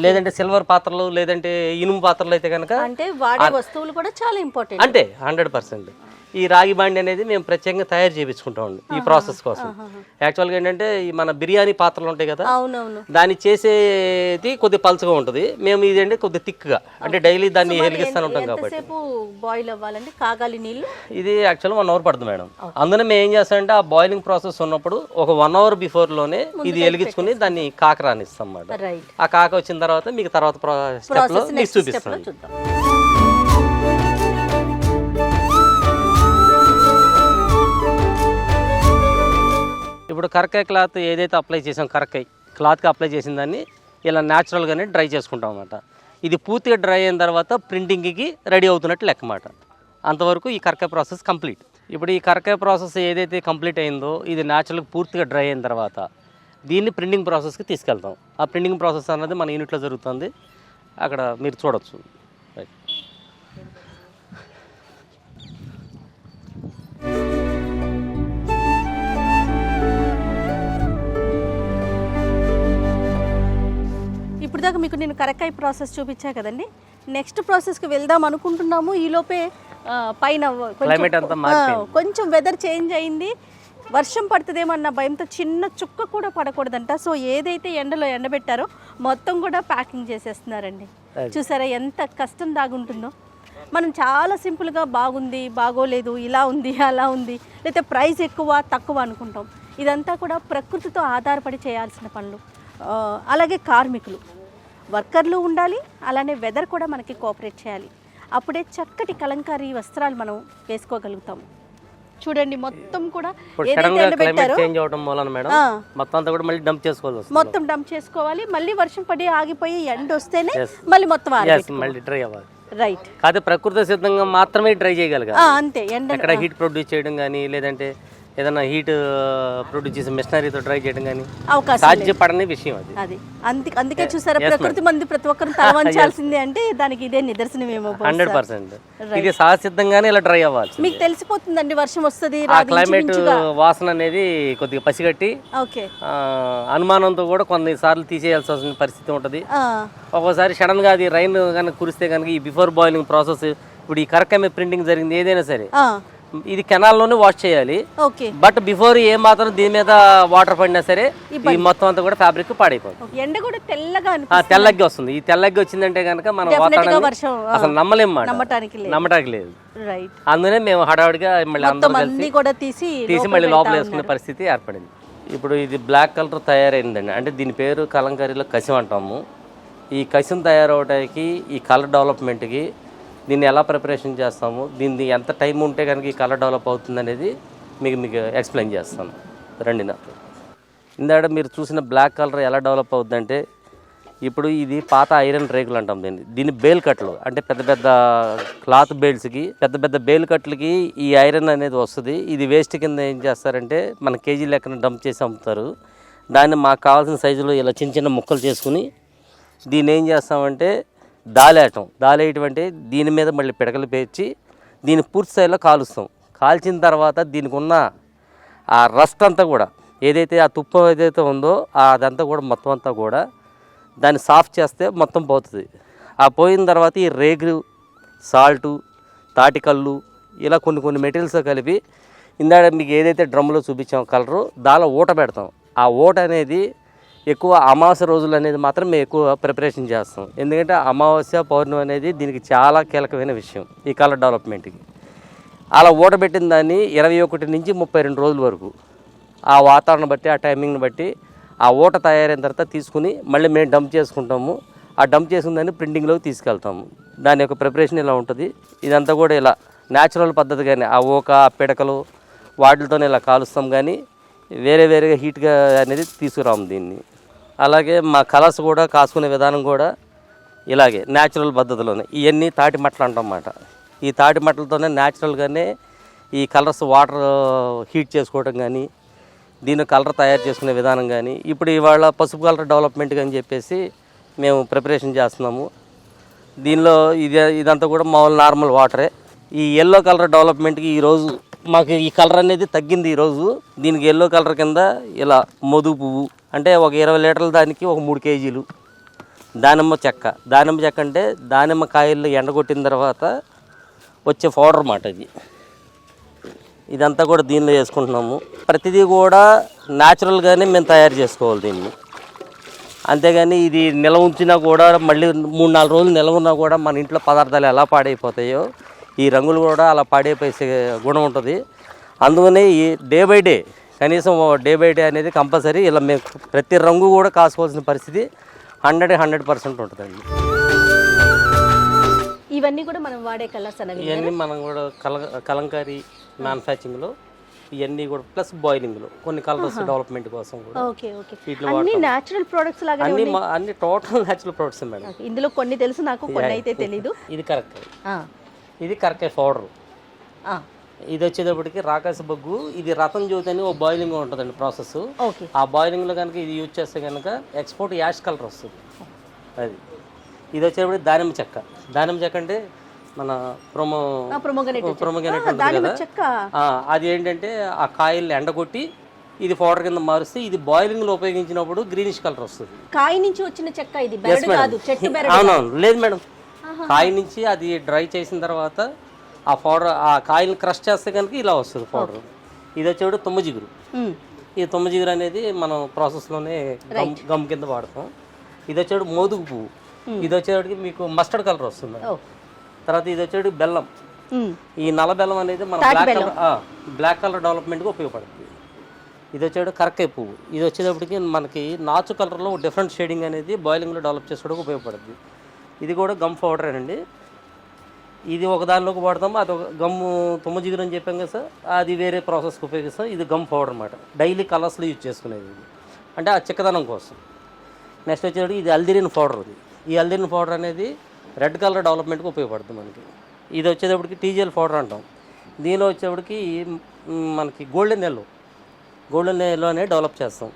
లేదంటే సిల్వర్ పాత్రలు లేదంటే ఇనుము పాత్రలు అయితే కనుక అంటే వాడే వస్తువులు కూడా చాలా ఇంపార్టెంట్. అంటే 100% ఈ రాగి బాండి అనేది మేము ప్రత్యేకంగా తయారు చేయించుకుంటామండి ఈ ప్రాసెస్ కోసం. యాక్చువల్గా ఏంటంటే మన బిర్యానీ పాత్రలు ఉంటాయి కదా, దాన్ని చేసేది కొద్దిగా పల్చగా ఉంటుంది. మేము ఇదేంటి కొద్దిగా థిక్గా, అంటే డైలీ దాన్ని వెలిగిస్తూ ఉంటాం కాబట్టి. బాయిల్ అవ్వాలంటే కాగాలి నీళ్ళు ఇది యాక్చువల్గా 1 అవర్ పడుతుంది మేడం. అందులో మేము ఏం చేస్తామంటే ఆ బాయిలింగ్ ప్రాసెస్ ఉన్నప్పుడు ఒక 1 అవర్ బిఫోర్లోనే ఇది వెలిగించుకుని దాన్ని కాక రానిస్తాం అన్నమాట. ఆ కాక వచ్చిన తర్వాత మీకు తర్వాత స్టెప్లో మీకు చూపిస్తాం. ఇప్పుడు కరక్కాయ క్లాత్ ఏదైతే అప్లై చేసాం, కరక్కాయ క్లాత్కి అప్లై చేసిన దాన్ని ఇలా న్యాచురల్గానే డ్రై చేసుకుంటాం అన్నమాట. ఇది పూర్తిగా డ్రై అయిన తర్వాత ప్రింటింగ్కి రెడీ అవుతున్నట్టు లెక్క అన్నమాట. అంతవరకు ఈ కరక్కాయ ప్రాసెస్ కంప్లీట్. ఇప్పుడు ఈ కరక్కాయ ప్రాసెస్ ఏదైతే కంప్లీట్ అయిందో ఇది న్యాచురల్గా పూర్తిగా డ్రై అయిన తర్వాత దీన్ని ప్రింటింగ్ ప్రాసెస్కి తీసుకెళ్తాం. ఆ ప్రింటింగ్ ప్రాసెస్ అనేది మన యూనిట్లో జరుగుతుంది. అక్కడ మీరు చూడొచ్చు. ఇప్పుడు దాకా మీకు నేను కరక్కాయ ప్రాసెస్ చూపించా కదండి. నెక్స్ట్ ప్రాసెస్కి వెళ్దాం అనుకుంటున్నాము. ఈలోపే పైన కొంచెం వెదర్ చేంజ్ అయింది. వర్షం పడుతుందేమన్న భయంతో చిన్న చుక్క కూడా పడకూడదంట. సో ఏదైతే ఎండలో ఎండబెట్టారో మొత్తం కూడా ప్యాకింగ్ చేసేస్తున్నారండి. చూసారా ఎంత కష్టం దాగుంటుందో. మనం చాలా సింపుల్గా బాగుంది, బాగోలేదు, ఇలా ఉంది, అలా ఉంది, లేకపోతే ప్రైస్ ఎక్కువ తక్కువ అనుకుంటాం. ఇదంతా కూడా ప్రకృతితో ఆధారపడి చేయాల్సిన పనులు. అలాగే కార్మికులు, వర్కర్లు ఉండాలి. అలానే వెదర్ కూడా మనకి కోఆపరేట్ చేయాలి. అప్పుడే చక్కటి కలంకారీ వస్త్రాలు మనం వేసుకోగలుగుతాము. చూడండి మొత్తం కూడా మొత్తం డంప్ చేసుకోవాలి. మళ్ళీ వర్షం పడి ఆగిపోయి ఎండ వస్తేనే మళ్ళీ మొత్తం డ్రై అవ్వాలి. రైట్. కాదు ప్రకృతి సిద్ధంగా మాత్రమే డ్రై చేయగలగాలి. అంతే. ఎక్కడ హీట్ ప్రొడ్యూస్ చేయడం కానీ లేదంటే ఏదైనా హీట్ ప్రొడ్యూస్ చేసే మిషనరీతో డ్రై చేయడం కానీ అవకాశం సాధ్యపడని విషయం అది. అది అందుకే చూసారా, ప్రకృతి మంది ప్రతి ఒక్కరు తలవంచాల్సిందే అంటే దానికి ఇదే నిదర్శనమేమో. 100% ఇది సహసిద్ధంగానే ఇలా డ్రై అవ్వాలి. మీకు తెలిసిపోతుందండి వర్షం వస్తుంది, ఆ క్లైమేట్ వాసన అనేది కొద్దిగా పసిగట్టి ఓకే అనుమానంతో కూడా కొన్నిసార్లు తీసేయాల్సి వస్తున్న పరిస్థితి ఉంటుంది. ఒక్కోసారి సడన్ గా అది రైన్ కనుక కురిస్తే కనుక ఈ బిఫోర్ బాయిలింగ్ ప్రాసెస్, ఇప్పుడు ఈ కరకమ్మ ప్రింటింగ్ జరిగింది ఏదైనా సరే ఇది కెనాల్లోనే వాష్ చేయాలి. బట్ బిఫోర్ ఏ మాత్రం దీని మీద వాటర్ పడినా సరే ఈ మొత్తం అంతా కూడా ఫ్యాబ్రిక్ పాడైపోతుంది. ఎండ కూడా తెల్లగా వస్తుంది. ఈ తెల్లగా వచ్చిందంటే కనుక మనం వాతావరణం అసలు నమ్మలేం మాట, నమ్మటానికి లేదు. అందుకనే మేము హడావుడిగా మళ్ళీ అందరూ తీసి మళ్ళీ లోపల వేసుకునే పరిస్థితి ఏర్పడింది. ఇప్పుడు ఇది బ్లాక్ కలర్ తయారైందండి. అంటే దీని పేరు కలంకారీలో కసిం అంటాము. ఈ కసిం తయారవడానికి ఈ కలర్ డెవలప్మెంట్కి దీన్ని ఎలా ప్రిపరేషన్ చేస్తాము, దీన్ని ఎంత టైం ఉంటే కనుక ఈ కలర్ డెవలప్ అవుతుంది అనేది మీకు ఎక్స్ప్లెయిన్ చేస్తాను రండి నాతో. ఇందాక మీరు చూసిన బ్లాక్ కలర్ ఎలా డెవలప్ అవుతుందంటే, ఇప్పుడు ఇది పాత ఐరన్ రేకులు అంటాం దీన్ని బేల్ కట్లు, అంటే పెద్ద పెద్ద క్లాత్ బేల్స్కి పెద్ద బేల్ కట్లకి ఈ ఐరన్ అనేది వస్తుంది. ఇది వేస్ట్ కింద ఏం చేస్తారంటే మన కేజీ లెక్కన డంప్ చేసి అమ్ముతారు. దాన్ని మాకు కావాల్సిన సైజులో ఇలా చిన్న చిన్న ముక్కలు చేసుకుని దీన్ని ఏం చేస్తామంటే దాలేయటం అంటే దీని మీద మళ్ళీ పిడకలు పేర్చి దీన్ని పూర్తి స్థాయిలో కాలుస్తాం. కాల్చిన తర్వాత దీనికి ఉన్న ఆ రస్ట్ అంతా కూడా ఏదైతే ఆ తుప్ప ఏదైతే ఉందో అదంతా కూడా మొత్తం అంతా కూడా దాన్ని సాఫ్ట్ చేస్తే మొత్తం పోతుంది. ఆ పోయిన తర్వాత ఈ రేగులు, సాల్టు, తాటికల్లు ఇలా కొన్ని మెటీరియల్స్ కలిపి ఇందాక మీకు ఏదైతే డ్రమ్లో చూపించాం కలరు దానిలో ఊట పెడతాం. ఆ ఊట అనేది ఎక్కువ అమావాస్య రోజులు అనేది మాత్రం మేము ఎక్కువ ప్రిపరేషన్ చేస్తాం. ఎందుకంటే అమావాస్య పౌర్ణమి అనేది దీనికి చాలా కీలకమైన విషయం ఈ కలర్ డెవలప్మెంట్కి. అలా ఊటబెట్టిన దాన్ని 21 నుంచి 32 రోజుల వరకు ఆ వాతావరణం బట్టి ఆ టైమింగ్ని బట్టి ఆ ఊట తయారైన తర్వాత తీసుకుని మళ్ళీ మేము డంప్ చేసుకుంటాము. ఆ డంప్ చేసుకున్న దాన్ని ప్రింటింగ్లోకి తీసుకెళ్తాము. దాని యొక్క ప్రిపరేషన్ ఇలా ఉంటుంది. ఇదంతా కూడా ఇలా న్యాచురల్ పద్ధతి, కానీ ఆ ఊక పిడకలు వాటితోనే ఇలా కాలుస్తాం, కానీ వేరేగా హీట్గా అనేది తీసుకురాము దీన్ని. అలాగే మా కలర్స్ కూడా కాసుకునే విధానం కూడా ఇలాగే న్యాచురల్ పద్ధతిలోనే. ఇవన్నీ తాటి మట్టలు అంటాం అన్నమాట. ఈ తాటి మట్టలతోనే న్యాచురల్గానే ఈ కలర్స్ వాటర్ హీట్ చేసుకోవడం కానీ దీని కలర్ తయారు చేసుకునే విధానం కానీ ఇప్పుడు ఇవాళ పసుపు కలర్ డెవలప్మెంట్ అని చెప్పేసి మేము ప్రిపరేషన్ చేస్తున్నాము. దీనిలో ఇదంతా కూడా మామూలు నార్మల్ వాటరే. ఈ ఎల్లో కలర్ డెవలప్మెంట్కి ఈరోజు మాకు ఈ కలర్ అనేది తగ్గింది. ఈరోజు దీనికి ఎల్లో కలర్ కింద ఇలా మధు పువ్వు, అంటే ఒక 20 లీటర్ల దానికి ఒక 3 కేజీలు దానిమ్మ చెక్క అంటే దానిమ్మ కాయలు ఎండగొట్టిన తర్వాత వచ్చే పౌడర్ అన్నమాట. ఇదంతా కూడా దీనిలో వేసుకుంటున్నాము. ప్రతిదీ కూడా న్యాచురల్గానే మేము తయారు చేసుకోవాలి దీన్ని. అంతేగాని ఇది నిల్వ ఉంచినా కూడా మళ్ళీ 3-4 రోజులు నిల్వ ఉన్నా కూడా మన ఇంట్లో పదార్థాలు ఎలా పాడైపోతాయో ఈ రంగులు కూడా అలా పాడైపోయే గుణం ఉంటుంది. అందుకనే ఈ డే బై డే కనీసం డే బై డే అనేది కంపల్సరీ ఇలా మేము ప్రతి రంగు కూడా కాసుకోవాల్సిన పరిస్థితి 100% ఉంటుందండి. ఇవన్నీ కూడా మనం వాడే కలర్స్ అనేవి ఇవన్నీ మనం కూడా కలంకారీ మ్యానుఫ్యాక్చరింగ్లో ఇవన్నీ కూడా ప్లస్ బాయిలింగ్లో కొన్ని కలర్స్ డెవలప్మెంట్ కోసం కూడా అన్ని న్యాచురల్ ప్రొడక్ట్స్ లాగా అన్ని టోటల్ న్యాచురల్ ప్రొడక్ట్స్ మేడం. ఇందులో కొన్ని తెలుసు నాకు, కొన్ని అయితే తెలీదు. ఇది కరక్కాయ పౌడర్. ఇది వచ్చేటప్పటికి రాకాసి బొగ్గు. ఇది రతన్ జ్యోతి అని ఒక బాయిలింగ్ ఉంటుందండి ప్రాసెస్. ఆ బాయిలింగ్లో కనుక ఇది యూజ్ చేస్తే కనుక ఎక్స్పోర్ట్ యాష్ కలర్ వస్తుంది. ఇది వచ్చేటప్పటికి దానిమ్మ చెక్క అంటే మన ప్రొమోగనేట్ ఉంటుంది కదా, అది ఏంటంటే ఆ కాయల్ని ఎండగొట్టి ఇది పౌడర్ కింద మారుస్తే ఇది బాయిలింగ్లో ఉపయోగించినప్పుడు గ్రీనిష్ కలర్ వస్తుంది. కాయ నుంచి వచ్చిన చెక్క ఇది? అవునవును, లేదు మేడం. కాయ నుంచి అది డ్రై చేసిన తర్వాత ఆ పౌడర్ ఆ కాయల్ని క్రష్ చేస్తే కనుక ఇలా వస్తుంది పౌడర్. ఇది వచ్చేవాడు తుమ్మజిగురు. ఈ తుమ్మజిగురు అనేది మనం ప్రాసెస్లోనే గమ్ కింద వాడతాం. ఇది వచ్చేవాడు మోదుగు పువ్వు. ఇది వచ్చేవాడికి మీకు మస్టర్డ్ కలర్ వస్తుంది. తర్వాత ఇది వచ్చేవాడికి బెల్లం. ఈ నల్ల బెల్లం అనేది మన బ్లాక్ కలర్ డెవలప్మెంట్గా ఉపయోగపడుతుంది. ఇది వచ్చేవాడు కరక్కాయ పువ్వు. ఇది వచ్చేటప్పటికి మనకి నాచు కలర్లో డిఫరెంట్ షేడింగ్ అనేది బాయిలింగ్లో డెవలప్ చేసుకోవడానికి ఉపయోగపడుతుంది. ఇది కూడా గమ్ పౌడరేనండి. ఇది ఒక దానిలోకి వాడతాము. అది ఒక గమ్ము తుమ్మజిగురు అని చెప్పాం కదా సార్, అది వేరే ప్రాసెస్కి ఉపయోగిస్తాం. ఇది గమ్ పౌడర్ అన్నమాట. డైలీ కలర్స్లో యూజ్ చేసుకునేది ఇది, అంటే ఆ చిక్కదనం కోసం. నెక్స్ట్ వచ్చేది ఇది అల్దిరిన్ పౌడర్. ఈ అల్దిరిన్ పౌడర్ అనేది రెడ్ కలర్ డెవలప్మెంట్కి ఉపయోగపడుతుంది మనకి. ఇది వచ్చేటప్పటికి టీజీఎల్ పౌడర్ అంటాం. దీనిలో వచ్చేప్పటికి మనకి గోల్డెన్ ఎల్లో అనేది డెవలప్ చేస్తాం.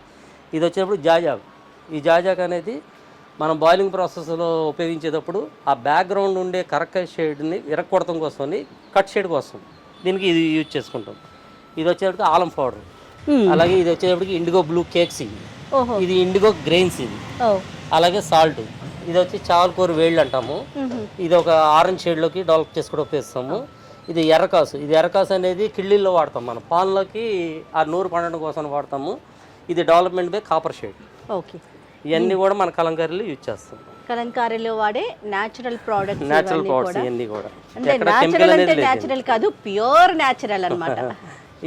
ఇది వచ్చేటప్పుడు జాజాక్. ఈ జాజాక్ అనేది మనం బాయిలింగ్ ప్రాసెస్లో ఉపయోగించేటప్పుడు ఆ బ్యాక్గ్రౌండ్ ఉండే కరక్క షేడ్ని విరగొడటం కోసం, కట్ షేడ్ కోసం దీనికి ఇది యూజ్ చేసుకుంటాం. ఇది వచ్చేటప్పటికి ఆలం పౌడర్. అలాగే ఇది వచ్చేటప్పటికి ఇండిగో బ్లూ కేక్స్, ఇది ఇండిగో గ్రెయిన్స్, ఇది అలాగే సాల్ట్. ఇది వచ్చి చావల్కూర వేళ్ళు అంటాము. ఇది ఒక ఆరెంజ్ షేడ్లోకి డెవలప్ చేసుకుని ఉపయోగిస్తాము. ఇది ఎర్రకాసు. ఇది ఎర్రకాసు అనేది కిళ్ళీల్లో వాడతాం, మనం పాన్లోకి ఆ నూరు పండడం కోసం వాడతాము. ఇది development by copper shade. Okay, ఇవన్నీ కూడా మన కలంకారీలో యూజ్ చేస్తాం. కలంకారీలో వాడే న్యాచురల్ ప్రోడక్ట్స్ ఇవన్నీ కూడా అంటే న్యాచురల్ అంటే న్యాచురల్ కాదు, ప్యూర్ న్యాచురల్ అన్నమాట.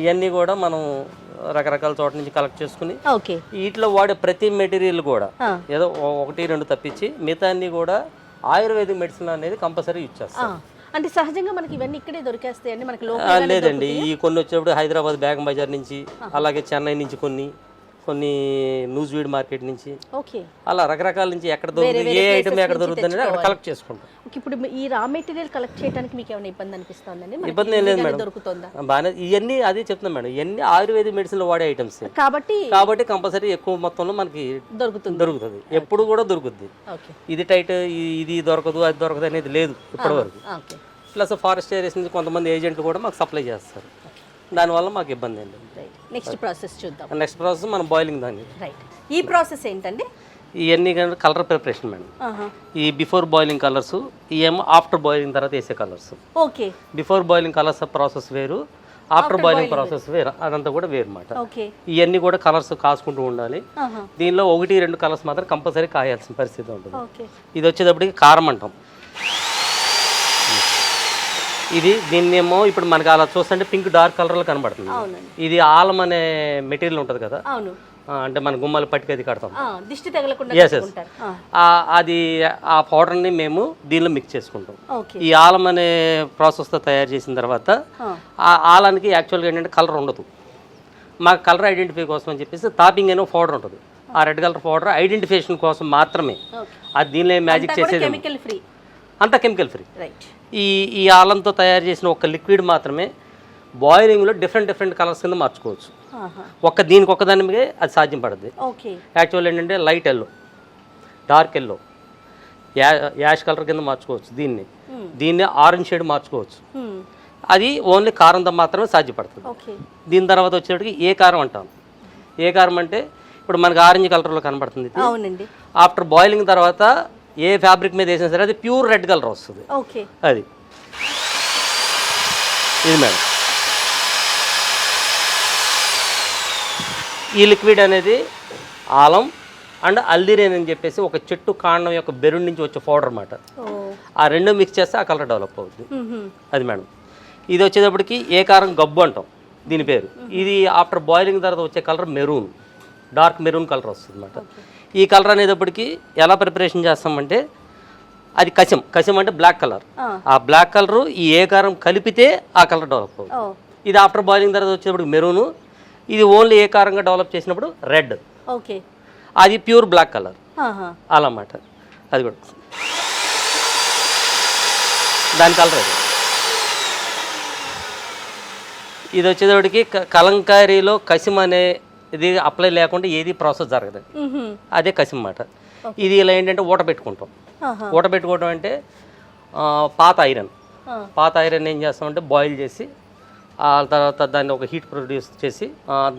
ఇవన్నీ కూడా మనం రకరకాల చోట నుంచి కలెక్ట్ చేసుకుని ఓకే, వీటిలో వాడే ప్రతి మెటీరియల్ కూడా ఏదో 1-2 తప్పించి మిగతా అన్ని కూడా ఆయుర్వేదిక్ మెడిసిన్ అనేది కంపల్సరీ యూజ్ చేస్తాం. అంటే సహజంగా మనకి ఇవన్నీ ఇక్కడే దొరికేస్తాయండి మనకి? లేదండి, ఈ కొన్ని వచ్చేప్పుడు హైదరాబాద్ బేగం బజార్ నుంచి, అలాగే చెన్నై నుంచి కొన్ని న్యూస్వీడ్ మార్కెట్ నుంచి, ఓకే, అలా రకరకాల నుంచి ఎక్కడ దొరుకుతుంది, ఏ ఐటమ్ ఎక్కడ దొరుకుతుంది అక్కడ కలెక్ట్ చేసుకుంటాం. ఇప్పుడు ఈ రా మెటీరియల్ కలెక్ట్ చేయడానికి మీకు ఏమైనా ఇబ్బంది అనిపిస్తుందండి? ఇబ్బంది ఏం లేదు మేడం, దొరుకుతుందా? బాగానే. ఇవన్నీ అదే చెప్తున్నాం మేడం, ఇవన్నీ ఆయుర్వేదిక్ మెడిసిన్ లో వాడే ఐటమ్స్ కాబట్టి కంపల్సరీ ఎక్కువ మొత్తంలో మనకి దొరుకుతుంది. ఎప్పుడు కూడా దొరుకుతుంది. ఇది టైట్, ఇది దొరకదు, అది దొరకదు అనేది లేదు ఇప్పటి వరకు. ప్లస్ ఫారెస్ట్ ఏరియాస్ నుంచి కొంతమంది ఏజెంట్లు కూడా మాకు సప్లై చేస్తారు, దానివల్ల మాకు ఇబ్బంది ఏంటి. నెక్స్ట్ ప్రాసెస్ చూద్దాం. నెక్స్ట్ ప్రాసెస్ మనం బాయిలింగ్ దాన్ని. ఈ ప్రాసెస్ ఏంటండి? ఇవన్నీ కలర్ ప్రిపరేషన్ మేడం. ఈ బిఫోర్ బాయిలింగ్ కలర్స్, ఇవేమో ఆఫ్టర్ బాయిలింగ్ తర్వాత వేసే colours. Okay, before boiling colours process వేరు, ఆఫ్టర్ బాయిలింగ్ ప్రాసెస్ వేరు, అదంతా కూడా వేరు అన్నమాట. ఇవన్నీ కూడా కలర్స్ కాసుకుంటూ ఉండాలి. దీనిలో 1-2 కలర్స్ మాత్రం కంపల్సరీ కాయాల్సిన పరిస్థితి ఉంటుంది. ఇది వచ్చేటప్పటికి కారం అంటాం. దీన్నేమో ఇప్పుడు మనకి అలా చూస్తుంటే పింక్ డార్క్ కలర్లో కనబడుతుంది. ఇది ఆలం అనే మెటీరియల్ ఉంటుంది కదా, అంటే మన గుమ్మాలు పట్టుకది కడతాం, అది ఆ పౌడర్ని మేము దీనిలో మిక్స్ చేసుకుంటాం. ఈ ఆలం అనే ప్రాసెస్తో తయారు చేసిన తర్వాత ఆ ఆలానికి యాక్చువల్గా ఏంటంటే కలర్ ఉండదు. మాకు కలర్ ఐడెంటిఫై కోసం అని చెప్పేసి తాపింగ్ అనే పౌడర్ ఉంటుంది. ఆ రెడ్ కలర్ పౌడర్ ఐడెంటిఫికేషన్ కోసం మాత్రమే. అది దీనిలో మ్యాజిక్ చేసేది అంతా కెమికల్ ఫ్రీ. ఈ ఆలంతో తయారు చేసిన ఒక లిక్విడ్ మాత్రమే బాయిలింగ్లో డిఫరెంట్ కలర్స్ కింద మార్చుకోవచ్చు. దీనికి ఒక్కదాని మీద అది సాధ్యం పడుతుంది. యాక్చువల్ ఏంటంటే light yellow, dark yellow, ash colour కింద మార్చుకోవచ్చు. దీన్ని ఆరెంజ్ షేడ్ మార్చుకోవచ్చు. అది ఓన్లీ కారంతో మాత్రమే సాధ్యపడుతుంది. దీని తర్వాత వచ్చేటికి ఏ కారం అంటాం. ఏ కారం అంటే ఇప్పుడు మనకి ఆరెంజ్ కలర్లో కనబడుతుంది. ఆఫ్టర్ బాయిలింగ్ తర్వాత ఏ ఫ్యాబ్రిక్ మీద వేసినా సరే అది ప్యూర్ రెడ్ కలర్ వస్తుంది. అది ఇది మేడం. ఈ లిక్విడ్ అనేది ఆలం అండ్ అల్దిరేన్ అని చెప్పేసి ఒక చెట్టు కాండం యొక్క బెరుడు నుంచి వచ్చే పౌడర్ అన్నమాట. ఆ రెండు మిక్స్ చేస్తే ఆ కలర్ డెవలప్ అవుతుంది. అది మేడం. ఇది వచ్చేటప్పటికి ఏ కారం గబ్బు అంటాం దీని పేరు. ఇది ఆఫ్టర్ బాయిలింగ్ తర్వాత వచ్చే colour maroon, dark maroon colour వస్తుంది అన్నమాట. ఈ కలర్ అనేటప్పటికి ఎలా ప్రిపరేషన్ చేస్తామంటే అది కసిం అంటే బ్లాక్ కలర్. ఆ బ్లాక్ కలర్ ఈ ఏ కారం కలిపితే ఆ కలర్ డెవలప్ అవుతుంది. ఇది ఆఫ్టర్ బాయిలింగ్ తర్వాత వచ్చేటప్పుడు మెరూను. ఇది ఓన్లీ ఏ కారంగా డెవలప్ చేసినప్పుడు రెడ్. అది ప్యూర్ బ్లాక్ కలర్ అలా అన్నమాట. అది కూడా దాని కలర్ అది. ఇది వచ్చేటప్పటికి కలంకారీలో కసిం అనే ఇది అప్లై లేకుండా ఏది ప్రాసెస్ జరగదు. అదే కసిం అన్నమాట. ఇది ఇలా ఏంటంటే ఊట పెట్టుకుంటాం. ఊట పెట్టుకోవడం అంటే పాత ఐరన్ ఏం చేస్తామంటే బాయిల్ చేసి ఆ తర్వాత దాన్ని ఒక హీట్ ప్రొడ్యూస్ చేసి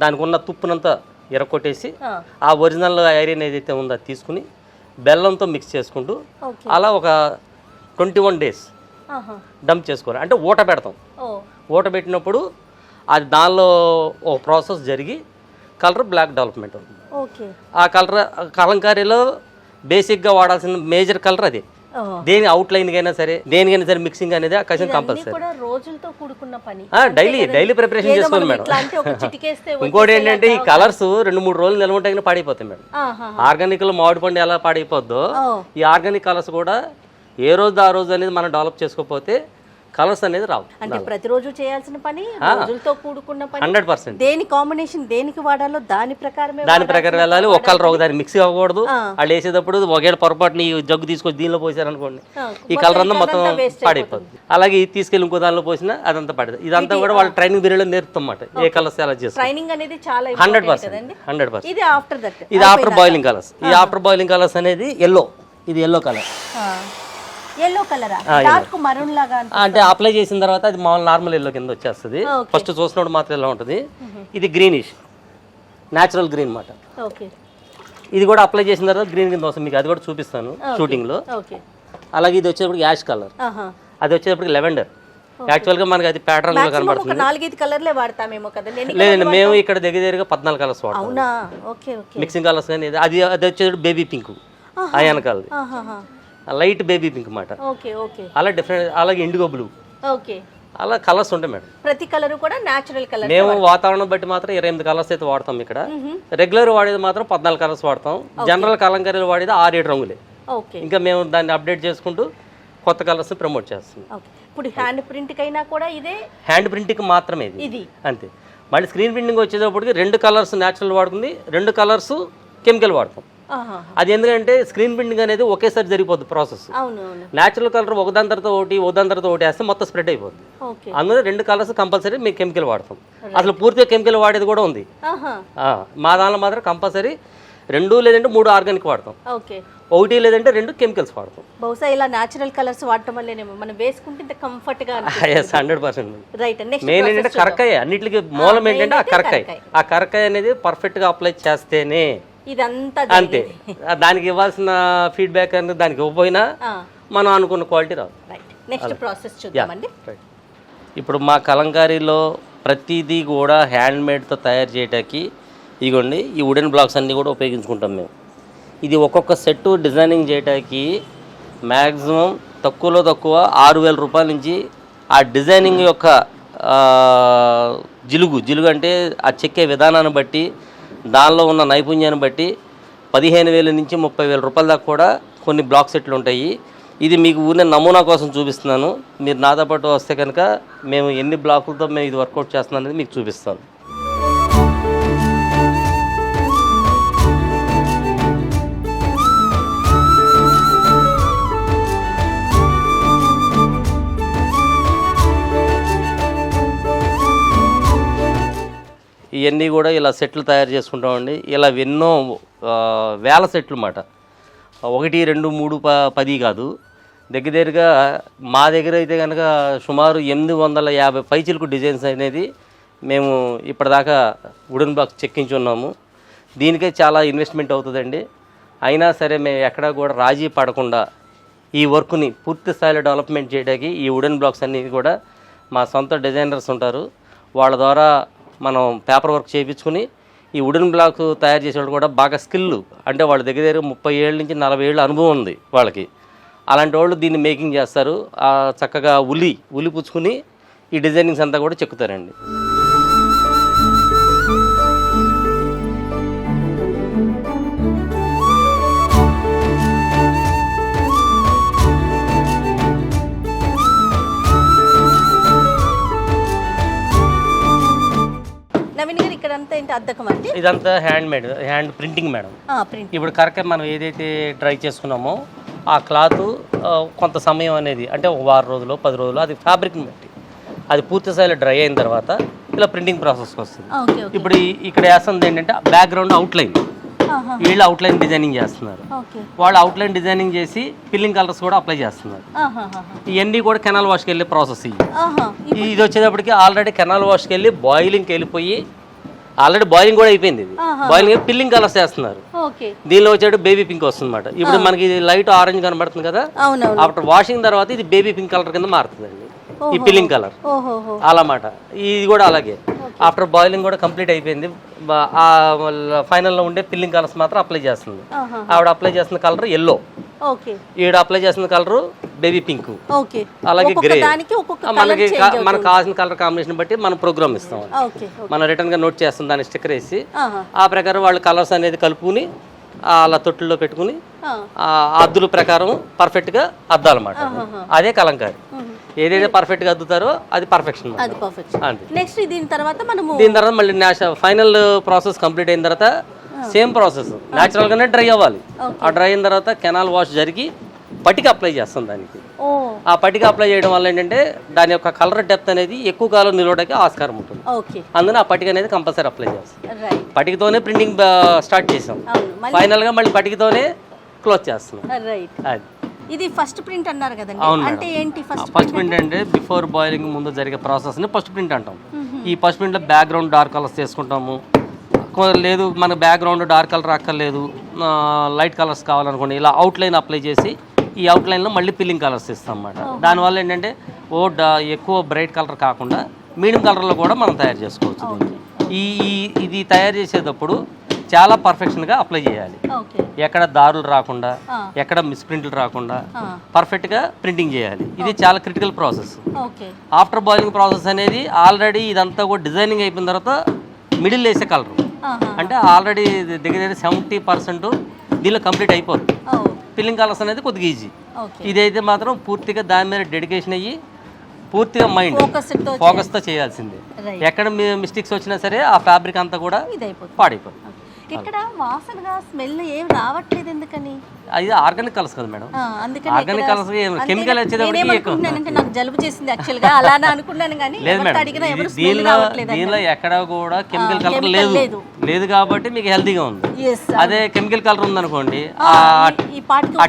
దానికి ఉన్న తుప్పునంతా ఎరకొట్టేసి ఆ ఒరిజినల్ ఐరన్ ఏదైతే ఉందో అది తీసుకుని బెల్లంతో మిక్స్ చేసుకుంటూ అలా ఒక 21 days డంప్ చేసుకోవాలి. అంటే ఊట పెడతాం. ఊట పెట్టినప్పుడు అది దానిలో ఒక ప్రాసెస్ జరిగి కలర్ బ్లాక్ డెవలప్మెంట్ అవుతుంది. ఆ కలర్ కలంకారీలో బేసిక్గా వాడాల్సిన మేజర్ కలర్ అదే. దేని అవుట్లైన్ అయినా సరే దేనికైనా సరే మిక్సింగ్ అనేది ఆ కసిం కంపల్సరీ. డైలీ ప్రిపరేషన్ చేసుకోవాలి మేడం. ఇంకోటి ఏంటంటే ఈ కలర్స్ 2-3 రోజులు నిల్వ ఉంటాయి పాడైపోతాయి మేడం. ఆర్గానిక్ లో మామిడి పండు ఎలా పాడైపోద్దో ఈ ఆర్గానిక్ కలర్స్ కూడా ఏ రోజు ఆ రోజు అనేది మనం డెవలప్ చేసుకోకపోతే కలర్స్ అనేది రావు. అంటే ప్రతిరోజు చేయాల్సిన పని, రోజులతో కూడుకున్న పని, 100%. దేని కాంబినేషన్ దేనికి వాడాలో దాని ప్రకారం వెళ్ళాలి. ఒక కలర్ ఒక దాన్ని మిక్స్ అవ్వకూడదు. వాళ్ళు వేసేటప్పుడు ఒకవేళ పొరపాటుని జగ్గు తీసుకొచ్చి దీనిలో పోసారనుకోండి, ఈ కలర్ అంతా మొత్తం పాడైపోతుంది. అలాగే ఇది తీసుకెళ్ళి ఇంకో దానిలో పోసినా అదంతా పడదు. ఇదంతా కూడా వాళ్ళ ట్రైనింగ్ పీరియడ్ లో నేర్పుతామాట ఏ కలర్స్ ఎలా చేస్తారు. ట్రైనింగ్ అనేది చాలా 100%. ఇది ఆఫ్టర్ దట్, ఇది ఆఫ్టర్ బాయిలింగ్ కలర్స్. ఈ ఆఫ్టర్ బాయిలింగ్ కలర్స్ అనేది ఎల్లో, ఇది yellow colour. Yellow colour dark maroon లాగా అంటే అప్లై చేసిన తర్వాత అది మామూలు నార్మల్ ఎల్లో కింద వచ్చేస్తుంది. ఫస్ట్ చూసినప్పుడు మాత్రం ఎలా ఉంటుంది. ఇది గ్రీనిష్, న్యాచురల్ గ్రీన్ మాట. ఓకే, ఇది కూడా అప్లై చేసిన తర్వాత గ్రీన్ కింద వస్తుంది. మీకు అది కూడా చూపిస్తాను షూటింగ్ లో. అలాగే ఇది వచ్చేటప్పుడు యాష్ కలర్, అది వచ్చేటప్పుడు లెవెండర్. యాక్చువల్ గా మనకి అది ప్యాటర్న్ లో కనబడుతుంది. 4-5 కలర్లే వాడతామేమో కదా. లేదండి, మేము ఇక్కడ దగ్గర 14 కలర్స్ వాడతాం. అవునా? Okay okay. మిక్సింగ్ కలర్స్ కానీ అది వచ్చేటప్పుడు బేబీ పింక్, అయానకాల్ లైట్ బేబీ పింక్ మాట. Okay okay. అలా డిఫరెంట్. అలాగే ఇండిగో బ్లూ. ఓకే, అలా కలర్స్ ఉంటాయి మేడం. ప్రతి కలర్ కూడా నేచురల్ కలర్. మేము వాతావరణం బట్టి మాత్రం 28 కలర్స్ అయితే వాడతాం. ఇక్కడ రెగ్యులర్ వాడేది మాత్రం 14 కలర్స్ వాడతాం. జనరల్ కలంకారీలు వాడేది 6-7 రంగులే. ఇంకా మేము దాన్ని అప్డేట్ చేసుకుంటూ కొత్త కలర్స్ ప్రమోట్ చేస్తున్నాం. ఇప్పుడు హ్యాండ్ ప్రింట్ కైనా కూడా ఇదే, హ్యాండ్ ప్రింట్కి మాత్రమే ఇది అంతే. మళ్ళీ స్క్రీన్ ప్రింటింగ్ వచ్చేటప్పటికి 2 కలర్స్ నేచురల్ వాడుతుంది, 2 కలర్స్ కెమికల్ వాడతాం. అది ఎందుకంటే స్క్రీన్ ప్రింటింగ్ అనేది ఒకేసారి జరిగిపోద్ది ప్రాసెస్. నేచురల్ కలర్ ఒకదాని తర్వాత ఒకటి వేస్తే మొత్తం స్ప్రెడ్ అయిపోద్ది. అందులో 2 కలర్స్ కంపల్సరీ మేము కెమికల్ వాడతాం. అసలు పూర్తిగా కెమికల్ వాడేది కూడా ఉంది. మా దానిలో మాత్రం కంపల్సరీ 2 లేదంటే 3 ఆర్గానిక్ వాడతాం, 1 లేదంటే 2 కెమికల్స్ వాడతాం. బహుశా ఇలా నేచురల్ కలర్స్ వాడటం వల్లేనేమో మనం వేసుకుంటే ఇంత కంఫర్ట్ గా. 100%. రైట్. మెయిన్ ఏంటంటే కరకాయ, అన్నిటికీ మూలం ఏంటంటే ఆ కరకాయ. ఆ కరకాయ అనేది పర్ఫెక్ట్ గా అప్లై చేస్తేనే ఇదంతా అంతే. దానికి ఇవ్వాల్సిన ఫీడ్బ్యాక్ అనేది దానికి ఇవ్వకపోయినా మనం అనుకున్న క్వాలిటీ రాదు. నెక్స్ట్ ప్రాసెస్ చూద్దామండి. ఇప్పుడు మా కలంకారీలో ప్రతిదీ కూడా హ్యాండ్ మేడ్తో తయారు చేయడానికి ఇదిగోండి ఈ వుడెన్ బ్లాక్స్ అన్నీ కూడా ఉపయోగించుకుంటాం మేము. ఇది ఒక్కొక్క సెట్ డిజైనింగ్ చేయడానికి మ్యాక్సిమం తక్కువలో తక్కువ 6,000 రూపాయల నుంచి ఆ డిజైనింగ్ యొక్క జిలుగు అంటే ఆ చెక్కే విధానాన్ని బట్టి, దానిలో ఉన్న నైపుణ్యాన్ని బట్టి 15,000 నుంచి 30,000 రూపాయల దాకా కూడా కొన్ని బ్లాక్ సెట్లు ఉంటాయి. ఇది మీకు ఊరినే నమూనా కోసం చూపిస్తున్నాను. మీరు నాతో పాటు వస్తే కనుక మేము ఎన్ని బ్లాకులతో మేము ఇది వర్కౌట్ చేస్తున్నాం అనేది మీకు చూపిస్తాను. ఇవన్నీ కూడా ఇలా సెట్లు తయారు చేసుకుంటామండి. ఇలా ఎన్నో వేల సెట్లు అన్నమాట. 1, 2, 3, 10 కాదు. దగ్గరగా మా దగ్గర అయితే కనుక సుమారు 850 పైచిలకు డిజైన్స్ అనేది మేము ఇప్పటిదాకా వుడెన్ బ్లాక్స్ చెక్కించి ఉన్నాము. దీనికే చాలా ఇన్వెస్ట్మెంట్ అవుతుందండి. అయినా సరే మేము ఎక్కడా కూడా రాజీ పడకుండా ఈ వర్క్ని పూర్తి స్థాయిలో డెవలప్మెంట్ చేయడానికి ఈ వుడెన్ బ్లాక్స్ అన్నీ కూడా మా సొంత డిజైనర్స్ ఉంటారు. వాళ్ళ ద్వారా మనం పేపర్ వర్క్ చేయించుకుని ఈ వుడెన్ బ్లాక్ తయారు చేసేవాళ్ళు కూడా బాగా స్కిల్, అంటే వాళ్ళ దగ్గర 30 ఏళ్ళ నుంచి 40 ఏళ్ళ అనుభవం ఉంది వాళ్ళకి. అలాంటి వాళ్ళు దీన్ని మేకింగ్ చేస్తారు. చక్కగా ఉలి పుచ్చుకుని ఈ డిజైనింగ్స్ అంతా కూడా చెక్కుతారండి. ఇదంతా హ్యాండ్ ప్రింటింగ్ మేడం. ఇప్పుడు కరెక్ట్గా మనం ఏదైతే డ్రై చేసుకున్నామో ఆ క్లాత్ కొంత సమయం అనేది అంటే ఒక 6 రోజులు 10 రోజులు అది ఫ్యాబ్రిక్ని బట్టి అది పూర్తి స్థాయిలో డ్రై అయిన తర్వాత ఇలా ప్రింటింగ్ ప్రాసెస్కి వస్తుంది. ఇప్పుడు ఇక్కడ వేస్తుంది ఏంటంటే బ్యాక్గ్రౌండ్ అవుట్లైన్, వీళ్ళు అవుట్లైన్ డిజైనింగ్ చేస్తున్నారు. వాళ్ళు అవుట్లైన్ డిజైనింగ్ చేసి ఫిల్లింగ్ కలర్స్ కూడా అప్లై చేస్తున్నారు. ఇవన్నీ కూడా కెనాల్ వాష్కి వెళ్ళే ప్రాసెస్. ఇది వచ్చేటప్పటికి ఆల్రెడీ కెనాల్ వాష్కి వెళ్ళి బాయిలింగ్కి వెళ్ళిపోయి ఆల్రెడీ బాయిలింగ్ కూడా అయిపోయింది. ఇది బాయిలింగ్ ఫిల్లింగ్ కలర్స్ చేస్తున్నారు. దీనిలో వచ్చేటప్పుడు బేబీ పింక్ వస్తుంది అన్నమాట. ఇప్పుడు మనకి లైట్ ఆరెంజ్ కనబడుతుంది కదా, ఆఫ్టర్ వాషింగ్ తర్వాత ఇది బేబీ పింక్ కలర్ కింద మారుతుందండి ఈ ఫిల్లింగ్ కలర్. అలా మాట ఇది కూడా అలాగే ఆఫ్టర్ బాయిలింగ్ కూడా కంప్లీట్ అయిపోయింది. ఫైనల్లో ఉండే ఫిల్లింగ్ కలర్స్ మాత్రం అప్లై చేస్తుంది. ఆవిడ అప్లై చేస్తున్న కలర్ ఎల్లో, ఈవిడ అప్లై చేస్తున్న కలర్ బేబీ పింక్, అలాగే గ్రే. మనకు కావాల్సిన కలర్ కాంబినేషన్ బట్టి మనం ప్రోగ్రామ్ ఇస్తాం. మనం రిటర్న్ గా నోట్ చేస్తాం, దాన్ని స్టిక్కర్ వేసి ఆ ప్రకారం వాళ్ళు కలర్స్ అనేది కలుపుకుని అలా తొట్టుల్లో పెట్టుకుని ఆ అద్దుల ప్రకారం పర్ఫెక్ట్ గా అద్దాలన్నమాట. అదే కలంకారీ. ఏదైతే పర్ఫెక్ట్గా అద్దుతారో అది పర్ఫెక్షన్ అది పర్ఫెక్ట్. అంతే. నెక్స్ట్ దీని తర్వాత మనము దీని తర్వాత మళ్ళీ ఫైనల్ ప్రాసెస్ కంప్లీట్ అయిన తర్వాత సేమ్ ప్రాసెస్ న్యాచురల్గానే డ్రై అవ్వాలి. ఆ డ్రై అయిన తర్వాత కెనాల్ వాష్ జరిగి పట్టిక అప్లై చేస్తాం దానికి. ఓ ఆ పట్టిక అప్లై చేయడం వల్ల ఏంటంటే దాని యొక్క కలర్ డెప్త్ అనేది ఎక్కువ కాలం నిలవడానికి ఆస్కారం ఉంటుంది. ఓకే అందులో ఆ పట్టిక అనేది కంపల్సరీ అప్లై చేస్తాం. రైట్. పట్టికతోనే ప్రింటింగ్ స్టార్ట్ చేసాం. అవును ఫైనల్గా మళ్ళీ పట్టికతోనే క్లోజ్ చేస్తున్నాం. రైట్. అది ఇది ఫస్ట్ ప్రింట్ అన్నారు కదండి, అవును అంటే ఏంటి ఫస్ట్ ఫస్ట్ ప్రింట్ అంటే బిఫోర్ బాయిలింగ్ ముందు జరిగే ప్రాసెస్ని ఫస్ట్ ప్రింట్ అంటాం. ఈ ఫస్ట్ ప్రింట్లో బ్యాక్గ్రౌండ్ డార్క్ కలర్స్ చేసుకుంటాము. లేదు మన బ్యాక్గ్రౌండ్ డార్క్ కలర్ అక్కర్లేదు, లైట్ కలర్స్ కావాలనుకోండి, ఇలా అవుట్లైన్ అప్లై చేసి ఈ అవుట్లైన్లో మళ్ళీ పిల్లింగ్ కలర్స్ ఇస్తాం అన్నమాట. దానివల్ల ఏంటంటే ఎక్కువ బ్రైట్ కలర్ కాకుండా మీడియం కలర్లో కూడా మనం తయారు చేసుకోవచ్చు. ఇది తయారు చేసేటప్పుడు చాలా పర్ఫెక్షన్గా అప్లై చేయాలి. ఎక్కడ దారులు రాకుండా, ఎక్కడ మిస్ప్రింట్లు రాకుండా పర్ఫెక్ట్గా ప్రింటింగ్ చేయాలి. ఇది చాలా critical process. After boiling process అనేది ఆల్రెడీ ఇదంతా కూడా డిజైనింగ్ అయిపోయిన తర్వాత మిడిల్ వేసే కలర్ అంటే ఆల్రెడీ దగ్గర 70% దీనిలో కంప్లీట్ అయిపోతుంది. ఫిల్లింగ్ కలర్స్ అనేది కొద్దిగా ఈజీ. ఇదైతే మాత్రం పూర్తిగా దాని మీద డెడికేషన్ అయ్యి పూర్తిగా మైండ్ ఫోకస్తో చేయాల్సిందే. ఎక్కడ మిస్టేక్స్ వచ్చినా సరే ఆ ఫ్యాబ్రిక్ అంతా కూడా పాడైపోతుంది. ఇక్కడ వాసనగా స్మెల్ ఏం రావట్లేదు ఎందుకని? అది ఆర్గానిక్ కలర్స్ కదా మేడం. ఆర్గానిక్ కలర్స్ కెమికల్ వచ్చేటప్పటికి ఎక్కువ నాకు జలుబు చేసింది యాక్చువల్ గా, అలా అనుకున్నాను కానీ లేదు మేడం. దీనిలో ఎక్కడ కూడా కెమికల్ కలర్ లేదు కాబట్టి మీకు హెల్తీగా ఉంది. అదే కెమికల్ కలర్ ఉందనుకోండి,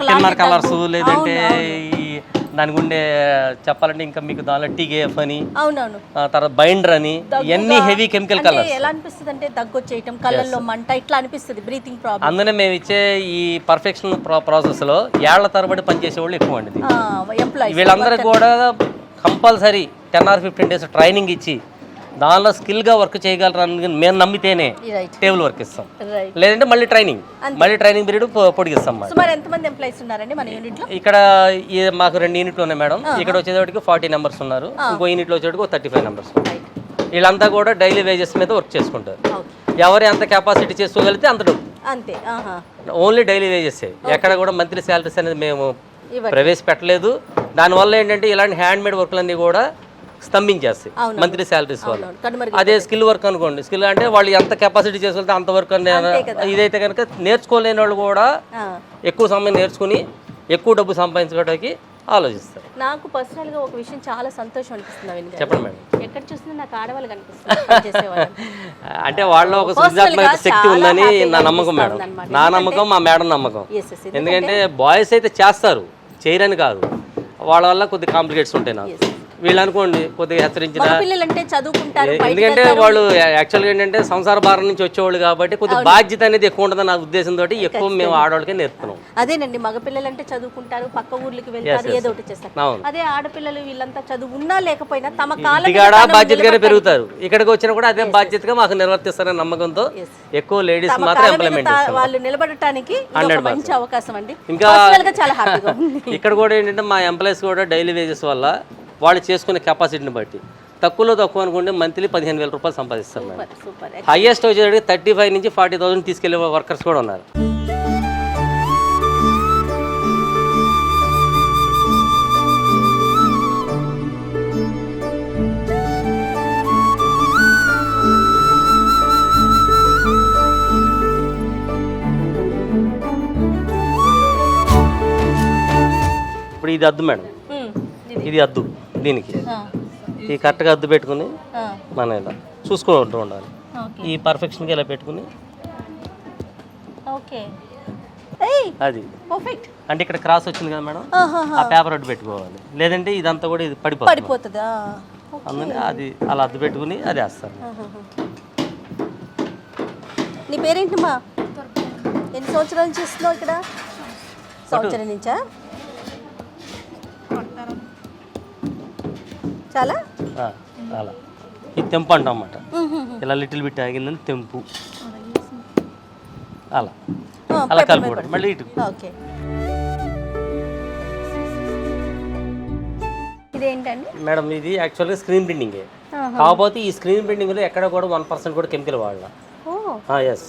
టిన్నర్ కలర్స్ లేదంటే దానికి ఉండే చెప్పాలంటే ఇంకా మీకు దానిలో టీకేఎఫ్ అని తర్వాత బైండర్ అని ఇవన్నీ హెవీ కెమికల్ కలర్స్. ఎలా అనిపిస్తుంది అంటే దగ్గొచ్చేయటం, కళ్ళల్లో మంట ఇట్లా అనిపిస్తుంది, బ్రీతింగ్ ప్రాబ్లం. అందుకనే మేము ఇచ్చే ఈ పర్ఫెక్షన్ ప్రాసెస్ లో ఏళ్ల తరబడి పనిచేసే వాళ్ళు ఎక్కువ అండి. వీళ్ళందరికీ కూడా కంపల్సరీ 10 or 15 days ట్రైనింగ్ ఇచ్చి దానిలో స్కిల్గా వర్క్ చేయగలరు అని మేము నమ్మితేనే టేబుల్ వర్క్ ఇస్తాం. లేదంటే మళ్ళీ ట్రైనింగ్ పీరియడ్ పొడిగిస్తాం. ఇక్కడ మాకు 2 యూనిట్లు ఉన్నాయి మేడం. ఇక్కడ వచ్చేటప్పటికి 40 members ఉన్నారు. ఇంకో యూనిట్లో వచ్చేటప్పటికి 35 members. వీళ్ళంతా కూడా డైలీ వేజెస్ మీద వర్క్ చేసుకుంటారు. ఎవరు ఎంత కెపాసిటీ చేసుకోగలిగితే అంత డబ్బు, ఓన్లీ డైలీ వేజెస్. ఎక్కడ కూడా మంత్లీ శాలరీస్ అనేది మేము ప్రవేశపెట్టలేదు. దానివల్ల ఏంటంటే ఇలాంటి హ్యాండ్ మేడ్ వర్క్లన్నీ కూడా స్తంభించేస్తాయి మంత్లీ శాలరీస్ వల్ల. అదే స్కిల్ వర్క్ అనుకోండి, స్కిల్ అంటే వాళ్ళు ఎంత కెపాసిటీ చేసుకుంటే అంత వర్క్ ఇదైతే కనుక నేర్చుకోలేని వాళ్ళు కూడా ఎక్కువ సమయం నేర్చుకుని ఎక్కువ డబ్బు సంపాదించుకోవడానికి ఆలోచిస్తారు. నాకు పర్సనల్ గా ఒక విషయం చాలా సంతోషం అనిపిస్తుంది. చెప్పండి మేడం. ఎక్కడ చూసినా నాకు ఆడవాళ్ళు కనిపిస్తుంది. అంటే వాళ్ళలో ఒక సృజనాత్మక శక్తి ఉందని నా నమ్మకం మేడం. నా నమ్మకం, మా మేడం నమ్మకం. ఎందుకంటే బాయ్స్ అయితే చేస్తారు, చేయరని కాదు, వాళ్ళ వల్ల కొద్ది కాంప్లికేట్స్ ఉంటాయి. నాకు వీళ్ళు అనుకోండి కొద్దిగా హెచ్చరించిన, ఎందుకంటే వాళ్ళు యాక్చువల్గా ఏంటంటే సంసార భారం నుంచి వచ్చేవాళ్ళు కాబట్టి కొద్దిగా బాధ్యత అనేది ఎక్కువ ఉంటుంది నా ఉద్దేశంతో ఎక్కువ మేము ఆడవాళ్ళకే నేర్పుతున్నాం. అదేనండి, మగపిల్లలు అంటే చదువుకుంటారు, పక్క ఊర్లకి వెళ్తారు, ఏదో ఒకటి చేస్తారు. అదే ఆడపిల్లలు వీళ్ళంతా చదువు ఉన్నా లేకపోయినా తమ కాలం బాధ్యతగానే పెరుగుతారు. ఇక్కడికి వచ్చినా కూడా అదే బాధ్యతగా మాకు నిర్వర్తిస్తారనే నమ్మకంతో ఎక్కువ లేడీస్ మాత్రం ఇంప్లిమెంట్ వాళ్ళు నిలబడటానికి మంచి అవకాశం అండి. ఇంకా చాలా హ్యాపీగా ఇక్కడ కూడా ఏంటంటే మా ఎంప్లాయీస్ కూడా డైలీ వేజెస్ వల్ల వాళ్ళు చేసుకునే కెపాసిటీని బట్టి తక్కువలో తక్కువ అనుకుంటే మంత్లీ 15,000 రూపాయలు సంపాదిస్తారు మేడం. హైయెస్ట్ వచ్చేటప్పటికి 35 నుంచి 40,000 తీసుకెళ్లే వర్కర్స్ కూడా ఉన్నారు. ఇప్పుడు ఇది అద్దు మేడం, ఇది అద్దు. దీనికి ఈ కరెక్ట్గా అద్దు పెట్టుకుని మనం ఇలా చూసుకుంటూ ఉండాలి. ఈ పర్ఫెక్షన్గా ఇలా పెట్టుకుని అది అంటే ఇక్కడ క్రాస్ వచ్చింది కదా మేడం, ఆ పేపర్ అడ్డు పెట్టుకోవాలి. లేదంటే ఇదంతా కూడా ఇది పడిపోతుంది. అందుకని అది అలా అద్దు పెట్టుకుని అది వేస్తారు. నీ పేరేంటమ్మా? ఎన్ని సంవత్సరాల నుంచి ఇస్తున్నావు ఇక్కడ? సంవత్సరం నుంచా? చాలా అలా ఇది తెంపు అంటాం అన్నమాట. ఇలా లిటిల్ బిట్ ఆగిందని తెంపు, అలా అలా కలుపుకోవడం. మళ్ళీ ఇటు ఇదేంటండి మేడం? ఇది యాక్చువల్గా స్క్రీన్ ప్రింటింగే. కాకపోతే ఈ స్క్రీన్ ప్రింటింగ్లో ఎక్కడ కూడా 1% కూడా కెమికల్ వాడాల. ఎస్,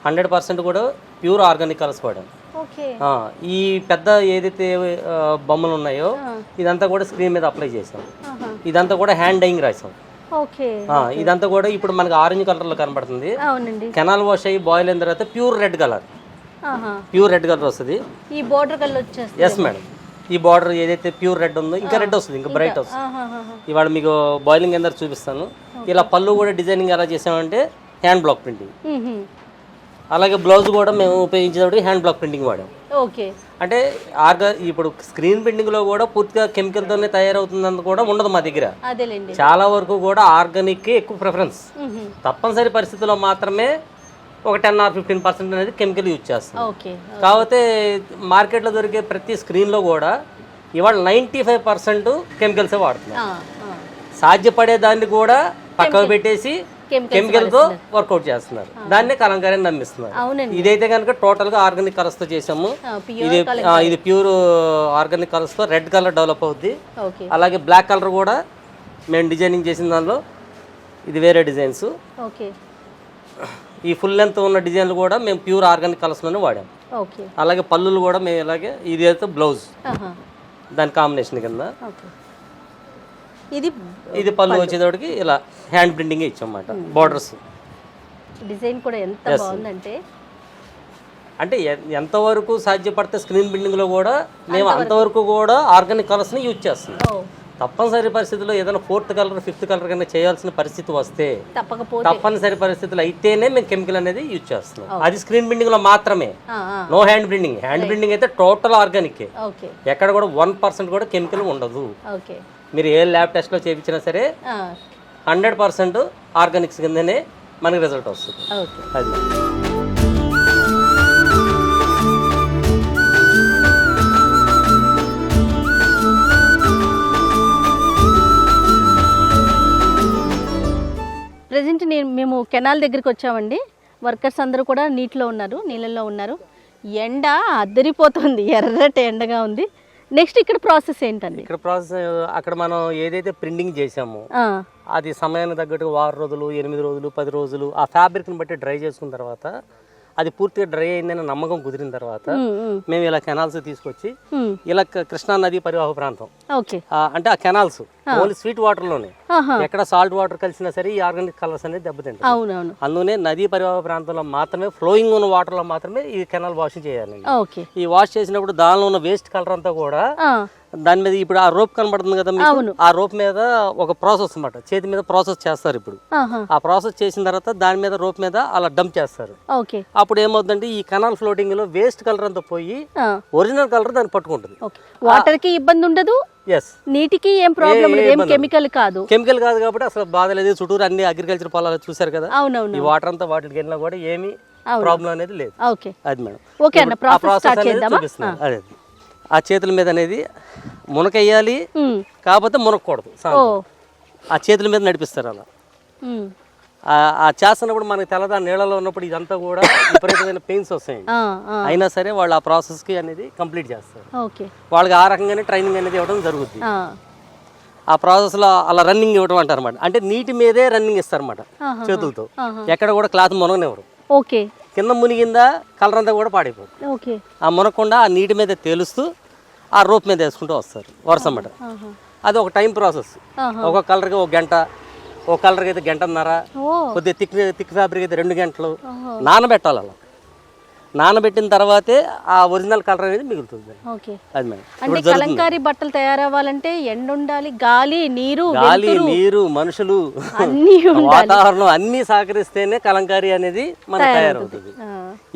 100% కూడా ప్యూర్ ఆర్గానిక్ కలర్స్ వాడాను. ఓకే. ఈ పెద్ద ఏదైతే బొమ్మలు ఉన్నాయో ఇదంతా కూడా స్క్రీన్ మీద అప్లై చేసాం. ఇదంతా కూడా హ్యాండ్ డైయింగ్ రాసాం. ఓకే. ఇదంతా కూడా ఇప్పుడు మనకి ఆరెంజ్ కలర్ లో కనబడుతుంది. అవునండి. కెనాల్ వాష్ అయ్యి బాయిల్ అయిన తర్వాత ప్యూర్ రెడ్ కలర్ వస్తుంది. ఈ బోర్డర్ కలర్ వచ్చేస్తుంది. Yes madam. ఈ బార్డర్ ఏదైతే ప్యూర్ రెడ్ ఉందో ఇంకా రెడ్ వస్తుంది, ఇంకా బ్రైట్ వస్తుంది. ఇవాళ మీకు బాయిలింగ్ ఎంత చూపిస్తాను. ఇలా పళ్ళు కూడా డిజైనింగ్ ఎలా చేసామంటే హ్యాండ్ బ్లాక్ ప్రింటింగ్. అలాగే బ్లౌజ్ కూడా మేము ఉపయోగించేటప్పుడు హ్యాండ్ బ్లాక్ ప్రింటింగ్ వాడాం. ఓకే. అంటే ఇప్పుడు స్క్రీన్ ప్రింటింగ్ లో కూడా పూర్తిగా కెమికల్ తోనే తయారవుతుందని కూడా ఉండదు మా దగ్గర. చాలా వరకు కూడా ఆర్గానిక్ ఎక్కువ ప్రిఫరెన్స్. తప్పనిసరి పరిస్థితుల్లో మాత్రమే ఒక 10 or 15% అనేది కెమికల్ యూజ్ చేస్తాం. కాకపోతే మార్కెట్లో దొరికే ప్రతి స్క్రీన్లో కూడా ఇవాళ 95% కెమికల్సే వాడుతున్నాం. సాధ్యపడే దాన్ని కూడా పక్కకు పెట్టేసి కెమికల్తో వర్కౌట్ చేస్తున్నారు. దాన్నే కలంకారీ నమ్మిస్తున్నారు. ఇదైతే కనుక టోటల్గా ఆర్గానిక్ కలర్స్తో చేసాము. ఇది ప్యూర్ ఆర్గానిక్ కలర్స్తో రెడ్ కలర్ డెవలప్ అవుద్ది. అలాగే బ్లాక్ కలర్ కూడా మేము డిజైనింగ్ చేసిన దానిలో ఇది వేరే డిజైన్స్. ఈ ఫుల్ లెంత్ ఉన్న డిజైన్లు కూడా మేము ప్యూర్ ఆర్గానిక్ కలర్స్లోనే వాడాం. అలాగే పళ్ళులు కూడా మేము ఇలాగే ఇది అయితే బ్లౌజ్ దాని కాంబినేషన్ కింద ఇది పళ్ళు వచ్చేటోడికి ఇలా హ్యాండ్ ప్రింటింగ్ ఇచ్చాం అన్నమాట. బార్డర్స్ డిజైన్ కూడా ఎంత బాగుందంటే అంటే ఎంతవరకు సాధ్యపడితే స్క్రీన్ ప్రింటింగ్ లో కూడా మేము అంతవరకు కూడా ఆర్గానిక్ కలర్స్ ని యూజ్ చేస్తున్నాం. తప్పనిసరి పరిస్థితుల్లో ఏదైనా 4th కలర్ 5th కలర్ కన్నా చేయాల్సిన పరిస్థితి వస్తే తప్పనిసరి పరిస్థితులు అయితేనే మేము కెమికల్ అనేది యూజ్ చేస్తున్నాం. అది స్క్రీన్ ప్రింటింగ్ లో మాత్రమే, no hand printing. Hand printing అయితే టోటల్ ఆర్గానిక్, ఎక్కడ కూడా 1% కూడా కెమికల్ ఉండదు. మీరు ఏ ల్యాబ్ టెస్ట్ లో చేయించినా సరే 100% ఆర్గానిక్స్ కిందనే మనకి రిజల్ట్ వస్తుంది. అది ప్రజెంట్ మేము కెనాల్ దగ్గరికి వచ్చామండి. వర్కర్స్ అందరూ కూడా నీళ్ళల్లో ఉన్నారు. ఎండ అద్దరిపోతుంది, ఎర్రటి ఎండగా ఉంది. నెక్స్ట్ ఇక్కడ ప్రాసెస్ ఏంటండి? ఇక్కడ ప్రాసెస్ అక్కడ మనం ఏదైతే ప్రింటింగ్ చేసామో అది సమయానికి తగ్గట్టు 6 రోజులు 8 రోజులు 10 రోజులు ఆ ఫ్యాబ్రిక్ని బట్టి డ్రై చేసుకున్న తర్వాత అది పూర్తిగా డ్రై అయిందని నమ్మకం కుదిరిన తర్వాత మేము ఇలా కెనాల్స్ తీసుకొచ్చి ఇలా కృష్ణా నది పరివాహ ప్రాంతం అంటే ఆ కెనాల్స్ ఓన్లీ స్వీట్ వాటర్ లోనే, ఎక్కడ సాల్ట్ వాటర్ కలిసినా సరే ఈ ఆర్గానిక్ కలర్స్ అనేది దెబ్బతింటాయి. అందులోనే నదీ పరివాహ ప్రాంతంలో మాత్రమే ఫ్లోయింగ్ ఉన్న వాటర్ లో మాత్రమే ఈ కెనాల్ వాష్ చేయాలండి. ఈ వాష్ చేసినప్పుడు దానిలో ఉన్న వేస్ట్ కలర్ అంతా కూడా దాని మీద ఇప్పుడు ఆ రోప్ కనబడుతుంది కదా మీకు, ఆ రోప్ మీద ఒక ప్రాసెస్ అన్నమాట, చేతి మీద ప్రాసెస్ చేస్తారు. ఇప్పుడు ఆ ప్రాసెస్ చేసిన తర్వాత దాని మీద రోప్ మీద అలా డంప్ చేస్తారు. అప్పుడు ఏమవుతుందంటే ఈ కెనాల్ ఫ్లోటింగ్ లో వేస్ట్ కలర్ అంతా పోయి ఒరిజినల్ కలర్ దాన్ని పట్టుకుంటుంది. వాటర్ కి ఇబ్బంది ఉండదు, నీటికి ఏం ప్రాబ్లం లేదు, ఏం కెమికల్ కాదు కాబట్టి అసలు బాధ లేదు. చుట్టూరు అన్ని అగ్రికల్చర్ పొలాలు చూసారు కదా, ఈ వాటర్ అంతా వాటికి వెళ్ళినా కూడా ఏమి ప్రాబ్లం అనేది లేదు. అది మేడం ఆ ప్రాసెస్ అనేది చూపిస్తున్నాను. అదే ఆ చేతుల మీద అనేది మునకెయ్యాలి, కాకపోతే మునక్కూడదు. ఆ చేతుల మీద నడిపిస్తారు అలా. ఆ చేస్తున్నప్పుడు మనకి తెల్లదా నీళ్ళలో ఉన్నప్పుడు ఇదంతా కూడా విపరీతమైన పెయిన్స్ వస్తాయండి. అయినా సరే వాళ్ళు ఆ ప్రాసెస్ కి అనేది కంప్లీట్ చేస్తారు. వాళ్ళకి ఆ రకంగానే ట్రైనింగ్ అనేది ఇవ్వడం జరుగుతుంది. ఆ ప్రాసెస్ లో అలా రన్నింగ్ ఇవ్వడం అంటారు అనమాట. అంటే నీటి మీదే రన్నింగ్ ఇస్తారన్నమాట చేతులతో, ఎక్కడ కూడా క్లాత్ మునగనివ్వరు. కింద మునిగిందా కలర్ అంతా కూడా పాడైపోతుంది. ఆ మునగకుండా ఆ నీటి మీద తేలుస్తూ ఆ రోప్ మీద వేసుకుంటూ వస్తారు వరుస అన్నమాట. అది ఒక టైం ప్రాసెస్. ఒక కలర్కి 1 గంట, ఒక కలర్కి అయితే 1.5 గంటన్నర, కొద్దిగా థిక్ ఫ్యాబ్రిక్ అయితే 2 గంటలు నానబెట్టాలి. అలా నానబెట్టిన తర్వాతే ఆ ఒరిజినల్ కలర్ అనేది మిగులుతుంది. అది మేడం కలంకారీ బట్టలు తయారవ్వాలంటే ఎండ ఉండాలి, గాలి నీరు మనుషులు వాతావరణం అన్ని సహకరిస్తేనే కలంకారీ అనేది మనకు తయారవుతుంది.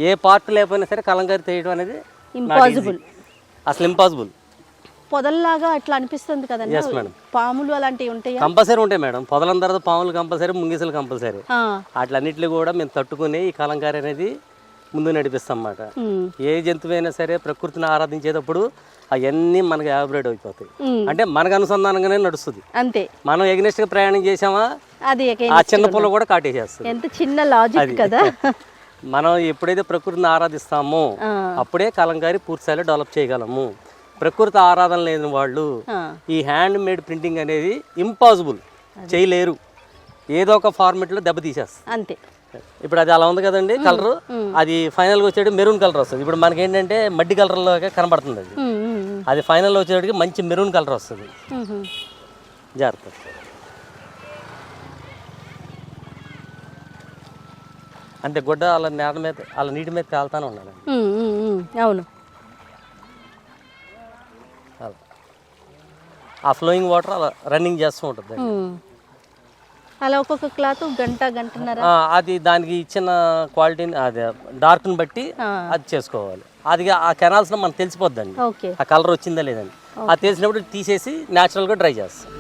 ఏ పార్ట్ లేకపోయినా సరే కలంకారీ చేయడం అనేది అసలు ఇంపాసిబుల్. పొదల్లాగా అట్లా అనిపిస్తుంది కదండి. పాములు అలాంటివి ఉంటాయి? కంపల్సరీ ఉంటాయి మేడం. పొదల తర్వాత పాములు కంపల్సరీ, ముంగిసలు కంపల్సరీ. అట్లన్నిటిని కూడా మేము తట్టుకుని ఈ కలంకారీ అనేది ముందు నడిపిస్తాం అన్నమాట. ఏ జంతువైనా సరే ప్రకృతిని ఆరాధించేటప్పుడు అవన్నీ మనకి యావరేట్ అయిపోతాయి. అంటే మనకు అనుసంధానంగానే నడుస్తుంది. అంతే. మనం ఎగ్నెస్ట్ గా ప్రయాణం చేసామా అది ఆ చిన్న పుల్ల కూడా కాటేసేస్తుంది. ఎంత చిన్న లాజిక్ కదా. మనం ఎప్పుడైతే ప్రకృతిని ఆరాధిస్తామో అప్పుడే కలంకారీ పూర్తిస్థాయిలో డెవలప్ చేయగలము. ప్రకృతి ఆరాధన లేని వాళ్ళు ఈ హ్యాండ్ మేడ్ ప్రింటింగ్ అనేది ఇంపాసిబుల్, చేయలేరు. ఏదో ఒక ఫార్మెట్లో దెబ్బతీసేస్తారు. అంతే. ఇప్పుడు అది అలా ఉంది కదండి కలర్, అది ఫైనల్గా వచ్చేటికి మెరూన్ కలర్ వస్తుంది. ఇప్పుడు మనకి ఏంటంటే మడ్డి కలర్లో కనబడుతుంది అది, అది ఫైనల్లో వచ్చేటికి మంచి మెరూన్ కలర్ వస్తుంది. జాగ్రత్త. అంటే గుడ్డ అలా నేల మీద అలా నీటి మీద కాలుతానే ఉన్నాడు. అవును, అలా ఆ ఫ్లోయింగ్ వాటర్ అలా రన్నింగ్ చేస్తూ ఉంటుంది. అలా ఒక్కొక్క క్లాత్ గంటన్నర అది దానికి ఇచ్చిన క్వాలిటీని అది డార్క్ని బట్టి అది చేసుకోవాలి. అది ఆ కెనాల్స్లో మనకు తెలిసిపోద్దండి ఓకే ఆ కలర్ వచ్చిందా లేదని. అది తెలిసినప్పుడు తీసేసి న్యాచురల్గా డ్రై చేస్తాం.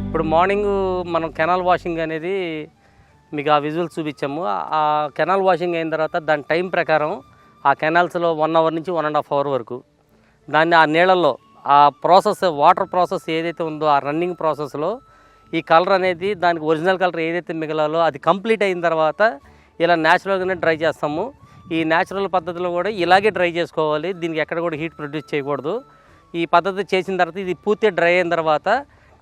ఇప్పుడు మార్నింగ్ మనం కెనాల్ వాషింగ్ అనేది మీకు ఆ విజువల్స్ చూపించాము. ఆ కెనాల్ వాషింగ్ అయిన తర్వాత దాని టైం ప్రకారం ఆ కెనాల్స్లో 1 అవర్ నుంచి 1.5 అవర్ వరకు దాన్ని ఆ నీళ్ళల్లో ఆ ప్రాసెస్ వాటర్ ప్రాసెస్ ఏదైతే ఉందో ఆ రన్నింగ్ ప్రాసెస్లో ఈ కలర్ అనేది దానికి ఒరిజినల్ కలర్ ఏదైతే మిగలాలో అది కంప్లీట్ అయిన తర్వాత ఇలా న్యాచురల్గానే డ్రై చేస్తాము. ఈ న్యాచురల్ పద్ధతిలో కూడా ఇలాగే డ్రై చేసుకోవాలి. దీనికి ఎక్కడ కూడా హీట్ ప్రొడ్యూస్ చేయకూడదు. ఈ పద్ధతి చేసిన తర్వాత ఇది పూర్తిగా డ్రై అయిన తర్వాత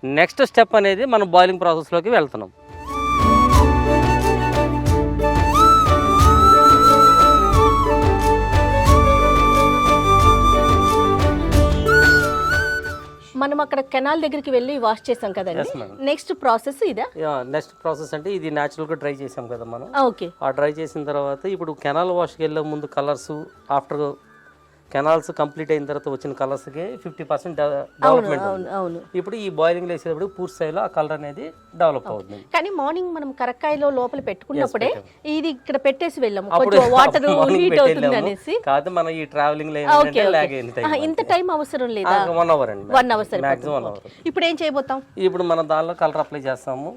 నెక్స్ట్ స్టెప్ అనేది మనం బాయిలింగ్ ప్రాసెస్లోకి వెళ్తున్నాం. మనం అక్కడ కెనాల్ దగ్గరికి వెళ్ళి వాష్ చేసాం కదండి, నెక్స్ట్ ప్రాసెస్ ఇదా? నెక్స్ట్ ప్రాసెస్ అంటే ఇది న్యాచురల్గా డ్రై చేసాం కదా మనం. ఓకే. ఆ డ్రై చేసిన తర్వాత ఇప్పుడు కెనాల్ వాష్కి వెళ్ళే ముందు కలర్స్, ఆఫ్టర్ కెనాల్స్ కంప్లీట్ అయిన తర్వాత వచ్చిన కలర్స్కి 50% డెవలప్మెంట్ ఉంది. ఇప్పుడు ఈ బాయిలింగ్ వేసేటప్పుడు పూర్తి స్థాయిలో ఆ కలర్ అనేది డెవలప్ అవుతుంది. కానీ మార్నింగ్ మనం కరక్కాయలో లోపల పెట్టుకున్నప్పుడే ఇది ఇక్కడ పెట్టేసి వెళ్ళాము, కొంచెం వాటర్ హీట్ అవుతుంది అనేసి. కాదు మనం ఈ ట్రావెలింగ్ ఇంత టైం అవసరం లేదా? 1 అవర్ అండి, 1 అవర్ మాక్సిమం 1 అవర్. ఇప్పుడు ఏం చేయబోతాం? ఇప్పుడు మనం దానిలో కలర్ అప్లై చేస్తాము.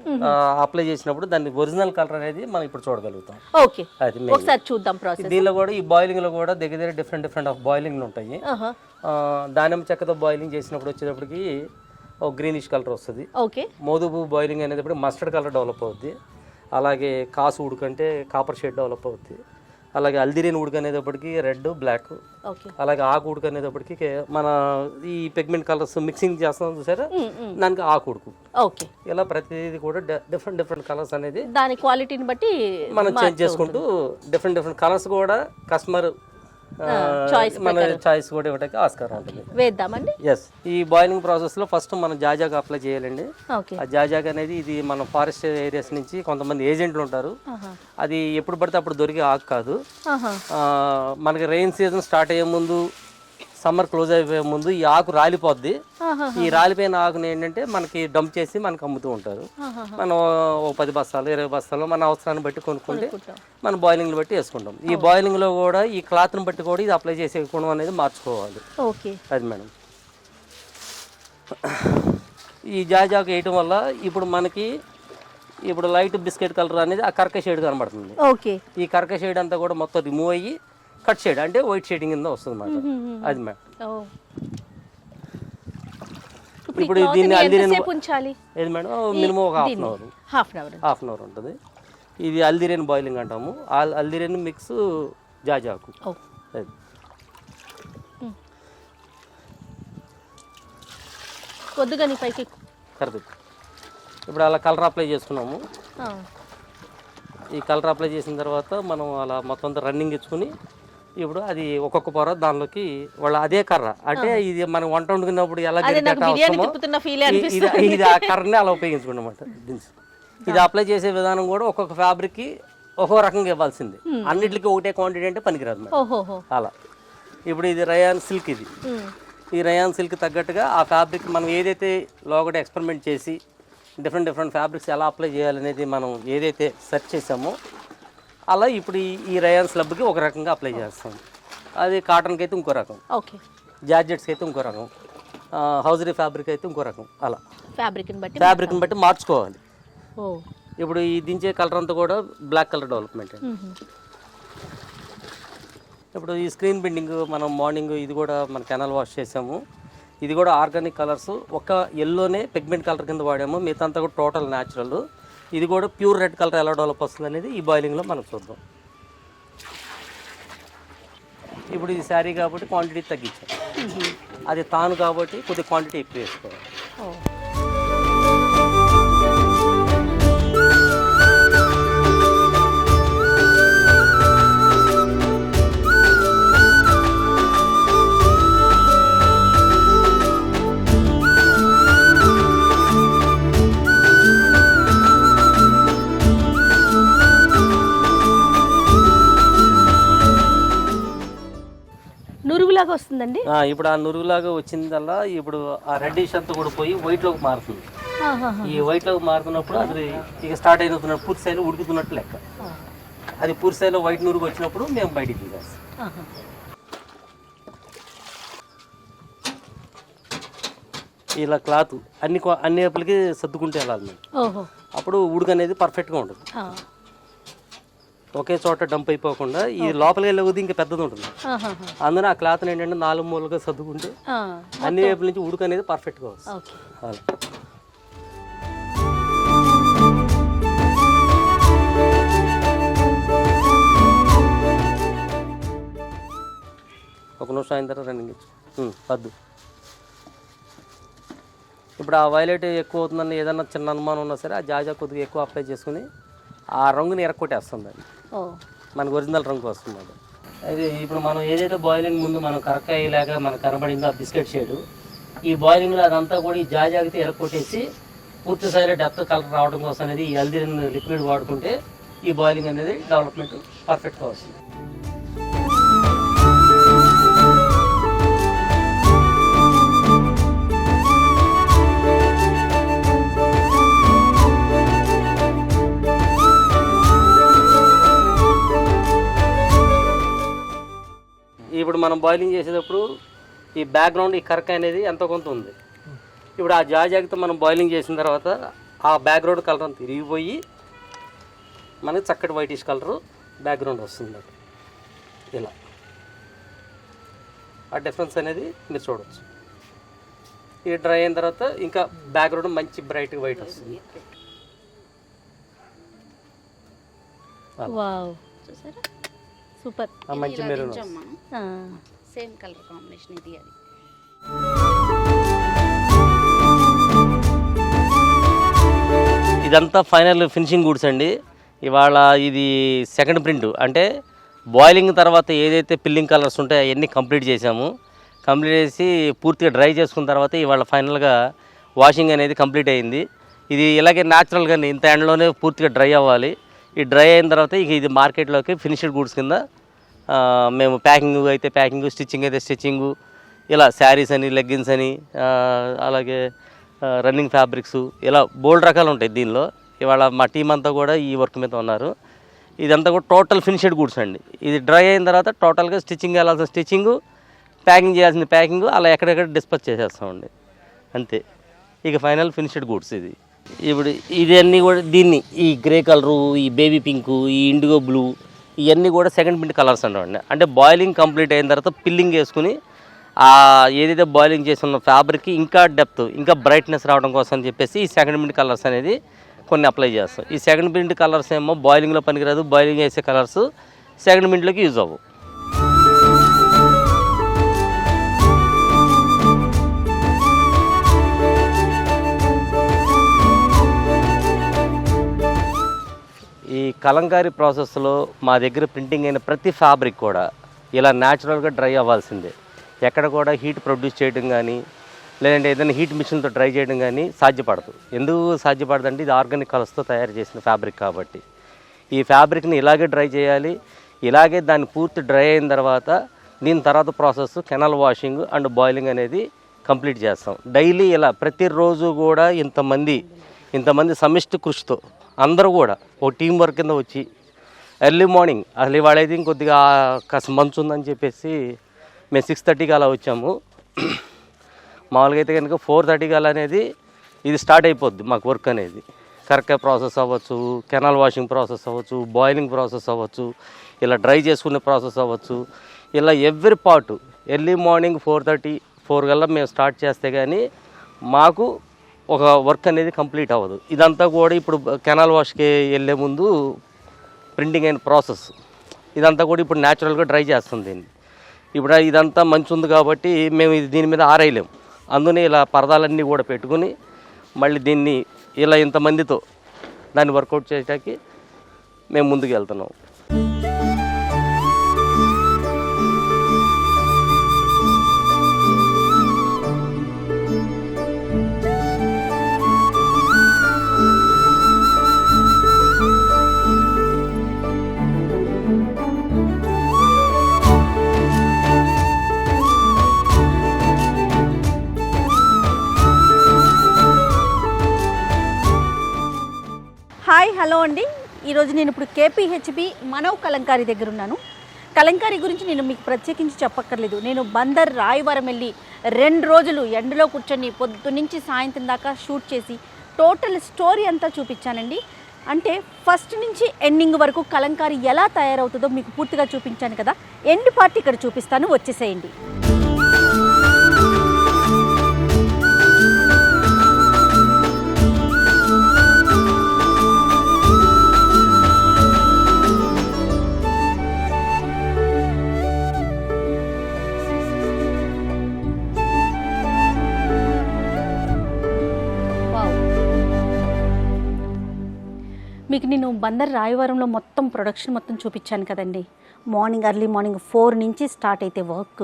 అప్లై చేసినప్పుడు దాని ఒరిజినల్ కలర్ అనేది మనం ఇప్పుడు చూడగలుగుతాం. ఓకే, ఒకసారి చూద్దాం ప్రాసెస్. దీనిలో కూడా ఈ బాయిలింగ్ లో కూడా దగ్గర డిఫరెంట్ ఆఫ్ బాయిలింగ్ ఉంటాయి. దానిమ్మ చెక్కతో బాయిలింగ్ చేసినప్పుడు వచ్చేటప్పటికి ఒక గ్రీనిష్ కలర్ వస్తుంది. ఓకే. మోదుపు బాయిలింగ్ అనేటప్పుడు మస్టర్డ్ కలర్ డెవలప్ అవుద్ది. అలాగే కాసు ఉడకంటే కాపర్ షేడ్ డెవలప్ అవుద్ది. అలాగే అల్దిరేని ఉడక అనేటప్పటికి రెడ్, బ్లాక్. అలాగే ఆకు ఉడక అనేటప్పటికి మన ఈ పిగ్మెంట్ కలర్స్ మిక్సింగ్ చేస్తాం చూసారా, దానికి ఆకు ఉడుకు. ఓకే. ఇలా ప్రతిదీ కూడా డిఫరెంట్ కలర్స్ అనేది దాని క్వాలిటీని బట్టి మనం చేంజ్ చేసుకుంటూ డిఫరెంట్ కలర్స్ కూడా కస్టమర్ మన చాయిస్ కూడా ఇవ్వడానికి ఆస్కారం ఉంటుంది. వేద్దామండి. ఎస్. ఈ బాయిలింగ్ ప్రాసెస్ లో ఫస్ట్ మనం జాజాగా అప్లై చేయాలండి. ఆ జాజాగా అనేది ఇది మన ఫారెస్ట్ ఏరియాస్ నుంచి కొంతమంది ఏజెంట్లు ఉంటారు. అది ఎప్పుడు పడితే అప్పుడు దొరికే ఆకు కాదు. మనకి రెయిన్ సీజన్ స్టార్ట్ అయ్యే ముందు, సమ్మర్ క్లోజ్ అయిపోయే ముందు ఈ ఆకు రాలిపోద్ది. ఈ రాలిపోయిన ఆకుని ఏంటంటే మనకి డంప్ చేసి మనకు అమ్ముతూ ఉంటారు. మనం 10 బస్తాలు 20 బస్తాలు మన అవసరాన్ని బట్టి కొనుక్కుంటే మన బాయిలింగ్ బట్టి వేసుకుంటాం. ఈ బాయిలింగ్ లో కూడా ఈ క్లాత్ ని బట్టి కూడా ఇది అప్లై చేసే గుణం అనేది మార్చుకోవాలి. అది మేడం. ఈ జాజాకు వేయటం వల్ల ఇప్పుడు మనకి ఇప్పుడు లైట్ బిస్కెట్ కలర్ అనేది ఆ కర్క షేడ్ కనబడుతుంది. ఈ కర్క షేడ్ అంతా కూడా మొత్తం రిమూవ్ అయ్యి కట్ షేడ్ అంటే వైట్ షేడింగ్ కింద వస్తుంది అన్నమాట. అది మేడం. ఇప్పుడు దీన్ని అల్దిరేన్ ఏది మేడం మినిమం ఒక హాఫ్ అన్ అవర్ ఉంటుంది. ఇది అల్దిరేన్ బాయిలింగ్ అంటాము. అల్దిరేన్ మిక్స్ జాజాకు. కరెక్ట్. ఇప్పుడు అలా కలర్ అప్లై చేసుకున్నాము. ఈ కలర్ అప్లై చేసిన తర్వాత మనం అలా మొత్తం అంతా రన్నింగ్ ఇచ్చుకుని ఇప్పుడు అది ఒక్కొక్క పొర దానిలోకి వాళ్ళ అదే కర్ర అంటే ఇది మనం వంట వండుకున్నప్పుడు ఎలా ఇది ఆ కర్రని అలా ఉపయోగించుకున్నమాట. ఇది అప్లై చేసే విధానం కూడా ఒక్కొక్క ఫ్యాబ్రిక్కి ఒక్కో రకంగా ఇవ్వాల్సింది, అన్నిటికీ ఒకటే క్వాంటిటీ అంటే పనికిరాదు మేడం. ఓహోహో. అలా ఇప్పుడు ఇది రయాన్ సిల్క్, ఇది ఈ రయాన్ సిల్క్ తగ్గట్టుగా ఆ ఫ్యాబ్రిక్ మనం ఏదైతే లోగడ ఎక్స్పెరిమెంట్ చేసి డిఫరెంట్ ఫ్యాబ్రిక్స్ ఎలా అప్లై చేయాలనేది మనం ఏదైతే సెర్చ్ చేసామో అలా ఇప్పుడు ఈ రయాన్ స్లబ్కి ఒక రకంగా అప్లై చేస్తాం. అది కాటన్కి అయితే ఇంకో రకం, ఓకే, జార్జెట్స్కి అయితే ఇంకో రకం, హౌజరీ ఫ్యాబ్రిక్ అయితే ఇంకో రకం. అలా ఫ్యాబ్రిక్ని బట్టి మార్చుకోవాలి. ఇప్పుడు ఈ దించే కలర్ అంతా కూడా బ్లాక్ కలర్ డెవలప్మెంట్ అండి. ఇప్పుడు ఈ స్క్రీన్ బిండింగ్ మనం మార్నింగ్ ఇది కూడా మన కెనాల్ వాష్ చేసాము. ఇది కూడా ఆర్గానిక్ కలర్స్, ఒక ఎల్లోనే పిగ్మెంట్ కలర్ కింద వాడాము, మిగతా అంతా కూడా టోటల్ న్యాచురల్. ఇది కూడా ప్యూర్ రెడ్ కలర్ ఎలా డెవలప్ వస్తుంది అనేది ఈ బాయిలింగ్లో మనం చూద్దాం. ఇప్పుడు ఇది శారీ కాబట్టి క్వాంటిటీ తగ్గించాం, అది తాను కాబట్టి కొద్దిగా క్వాంటిటీ ఎక్కువ వేసుకోవాలి. నురుగులాగా వస్తుందండి. ఇప్పుడు ఆ నురుగులాగా వచ్చిందల్లా ఇప్పుడు ఆ రెడ్డిష్ అంతా కూడా పోయి వైట్లోకి మారుతుంది. ఈ వైట్లోకి మారుతున్నప్పుడు అది ఇక స్టార్ట్ అయినప్పుడు పూర్తి స్థాయిలో ఉడుకుతున్నట్టు లెక్క. అది పూర్తి స్థాయిలో వైట్ నురుగు వచ్చినప్పుడు మేము బయటికి తీసేస్తాం. ఇలా క్లాత్ అన్ని వైపులకి సర్దుకుంటే వెళ్ళాలి మేము, అప్పుడు ఉడుకు అనేది పర్ఫెక్ట్గా ఉంటుంది. ఒకే చోట డంప్ అయిపోకుండా ఈ లోపలికి వెళ్ళే కొద్ది ఇంకా పెద్దది ఉంటుంది. అందులో ఆ క్లాత్ ఏంటంటే 4 మూలగా సర్దుకుంటే అన్ని వైపుల నుంచి ఉడుకు అనేది పర్ఫెక్ట్గా వస్తుంది. అలా ఒక నిమిషం అయిన తర్వాత రన్నింగ్ ఇచ్చు పద్దు. ఇప్పుడు ఆ వైలెట్ ఎక్కువ అవుతుందని ఏదన్నా చిన్న అనుమానం ఉన్నా సరే ఆ జాజా కొద్దిగా ఎక్కువ అప్లై చేసుకుని ఆ రంగుని ఎరక్కొట్టేస్తుంది, అది మనకు ఒరిజినల్ రంగు వస్తుంది. అది అయితే ఇప్పుడు మనం ఏదైతే బాయిలింగ్ ముందు మనం కరక్కాయ లాగా మనకు కనబడిందో ఆ బిస్కెట్ షేడు, ఈ బాయిలింగ్లో అదంతా కూడా ఈ జాజాగితే ఎరక్కొట్టేసి పూర్తి స్థాయిలో డెప్త్ కలర్ రావడం కోసం అనేది ఈ హల్దీ లిక్విడ్ వాడుకుంటే ఈ బాయిలింగ్ అనేది డెవలప్మెంట్ పర్ఫెక్ట్గా వస్తుంది. ఇప్పుడు మనం బాయిలింగ్ చేసేటప్పుడు ఈ బ్యాక్గ్రౌండ్ ఈ కరక అనేది ఎంతో కొంత ఉంది. ఇప్పుడు ఆ జాజాగితో మనం బాయిలింగ్ చేసిన తర్వాత ఆ బ్యాక్గ్రౌండ్ కలర్ అంతా తిరిగిపోయి మనకి చక్కటి వైటిష్ కలర్ బ్యాక్గ్రౌండ్ వస్తుంది. ఇలా ఆ డిఫరెన్స్ అనేది మీరు చూడవచ్చు. ఇది డ్రై అయిన తర్వాత ఇంకా బ్యాక్గ్రౌండ్ మంచి బ్రైట్ వైట్ వస్తుంది. సూపర్, మంచి మెరూన్ సేమ్ కలర్ కాంబినేషన్ ఇది. అది ఇదంతా ఫైనల్ ఫినిషింగ్ గూడ్స్ అండి. ఇవాళ ఇది సెకండ్ ప్రింట్, అంటే బాయిలింగ్ తర్వాత ఏదైతే పిల్లింగ్ కలర్స్ ఉంటాయో అవన్నీ కంప్లీట్ చేసాము. కంప్లీట్ చేసి పూర్తిగా డ్రై చేసుకున్న తర్వాత ఇవాళ ఫైనల్గా వాషింగ్ అనేది కంప్లీట్ అయింది. ఇది ఇలాగే న్యాచురల్గానే ఇంత ఎండలోనే పూర్తిగా డ్రై అవ్వాలి. ఈ డ్రై అయిన తర్వాత ఇక ఇది మార్కెట్లోకి ఫినిష్డ్ గూడ్స్ కింద మేము ప్యాకింగ్ అయితే ప్యాకింగ్, స్టిచ్చింగ్ అయితే స్టిచ్చింగు, ఇలా శారీస్ అని, లెగ్గిన్స్ అని, అలాగే రన్నింగ్ ఫ్యాబ్రిక్స్, ఇలా బోల్డ్ రకాలు ఉంటాయి దీనిలో. ఇవాళ మా టీం అంతా కూడా ఈ వర్క్ మీద ఉన్నారు. ఇదంతా కూడా టోటల్ ఫినిష్డ్ గూడ్స్ అండి. ఇది డ్రై అయిన తర్వాత టోటల్గా స్టిచ్చింగ్ వెళ్ళాల్సిన స్టిచ్చింగు, ప్యాకింగ్ చేయాల్సిన ప్యాకింగు, అలా ఎక్కడెక్కడ డిస్పాచ్ చేసేస్తామండి, అంతే. ఇక ఫైనల్ ఫినిష్డ్ గూడ్స్ ఇది. ఇప్పుడు ఇవన్నీ కూడా దీన్ని ఈ గ్రే కలరు, ఈ బేబీ పింకు, ఈ ఇండిగో బ్లూ, ఇవన్నీ కూడా సెకండ్ ప్రింట్ కలర్స్ అంటామండి. అంటే బాయిలింగ్ కంప్లీట్ అయిన తర్వాత పిల్లింగ్ వేసుకుని ఏదైతే బాయిలింగ్ చేస్తున్న ఫ్యాబ్రిక్కి ఇంకా డెప్త్, ఇంకా బ్రైట్నెస్ రావడం కోసం అని చెప్పేసి ఈ సెకండ్ ప్రింట్ కలర్స్ అనేది కొన్ని అప్లై చేస్తాం. ఈ సెకండ్ ప్రింట్ కలర్స్ ఏమో బాయిలింగ్లో పనికిరాదు, బాయిలింగ్ చేసే కలర్స్ సెకండ్ ప్రింట్లోకి యూజ్ అవ్వవు. ఈ కలంకారీ ప్రాసెస్లో మా దగ్గర ప్రింటింగ్ అయిన ప్రతి ఫ్యాబ్రిక్ కూడా ఇలా న్యాచురల్గా డ్రై అవ్వాల్సిందే. ఎక్కడ కూడా హీట్ ప్రొడ్యూస్ చేయడం కానీ, లేదంటే ఏదైనా హీట్ మిషన్తో డ్రై చేయడం కానీ సాధ్యపడదు. ఎందుకు సాధ్యపడదంటే ఇది ఆర్గానిక్ కలర్స్తో తయారు చేసిన ఫ్యాబ్రిక్ కాబట్టి. ఈ ఫ్యాబ్రిక్ని ఇలాగే డ్రై చేయాలి. ఇలాగే దాన్ని పూర్తి డ్రై అయిన తర్వాత దీని తర్వాత process canal washing and boiling అనేది కంప్లీట్ చేస్తాం. డైలీ ఇలా ప్రతిరోజు కూడా ఇంతమంది సమిష్టి కృషితో అందరూ కూడా ఒక టీం వర్క్ కింద వచ్చి ఎర్లీ మార్నింగ్ అసలు ఇవాళైతే ఇంకొద్దిగా కాస్త మంచు ఉందని చెప్పేసి మేము 6:30కి అలా వచ్చాము. మామూలుగా అయితే కనుక 4:30కి అలా అనేది ఇది స్టార్ట్ అయిపోద్ది మాకు వర్క్ అనేది. కరెక్ట్గా ప్రాసెస్ అవ్వచ్చు, కెనాల్ వాషింగ్ ప్రాసెస్ అవ్వచ్చు, బాయిలింగ్ ప్రాసెస్ అవ్వచ్చు, ఇలా డ్రై చేసుకునే ప్రాసెస్ అవ్వచ్చు, ఇలా ఎవ్రీ పార్ట్ ఎర్లీ మార్నింగ్ 4:30-4 కల్లా మేము స్టార్ట్ చేస్తే కానీ మాకు ఒక వర్క్ అనేది కంప్లీట్ అవ్వదు. ఇదంతా కూడా ఇప్పుడు కెనాల్ వాష్కి వెళ్ళే ముందు ప్రింటింగ్ అయిన ప్రాసెస్ ఇదంతా కూడా ఇప్పుడు న్యాచురల్గా డ్రై చేస్తుంది దీన్ని. ఇప్పుడు ఇదంతా మంచి ఉంది కాబట్టి మేము దీని మీద ఆరేయలేము. అందుకని ఇలా పరదాలన్నీ కూడా పెట్టుకుని మళ్ళీ దీన్ని ఇలా ఇంతమందితో దాన్ని వర్కౌట్ చేయడానికి మేము ముందుకు వెళ్తున్నాం. హాయ్ హలో అండి. ఈరోజు నేను ఇప్పుడు కేపీహెచ్బి మనవ్ కలంకారీ దగ్గర ఉన్నాను. కలంకారీ గురించి నేను మీకు ప్రత్యేకించి చెప్పక్కర్లేదు. నేను బందర్ రాయవరం వెళ్ళి 2 రోజులు ఎండలో కూర్చొని పొద్దున్నుంచి సాయంత్రం దాకా షూట్ చేసి టోటల్ స్టోరీ అంతా చూపించానండి. అంటే ఫస్ట్ నుంచి ఎండింగ్ వరకు కలంకారీ ఎలా తయారవుతుందో మీకు పూర్తిగా చూపించాను కదా. ఎండ్ పార్ట్ ఇక్కడ చూపిస్తాను, వచ్చేసేయండి. మీకు నేను బందర్ రాయవరంలో మొత్తం ప్రొడక్షన్ మొత్తం చూపించాను కదండి. ఎర్లీ మార్నింగ్ 4 నుంచి స్టార్ట్ అయితే వర్క్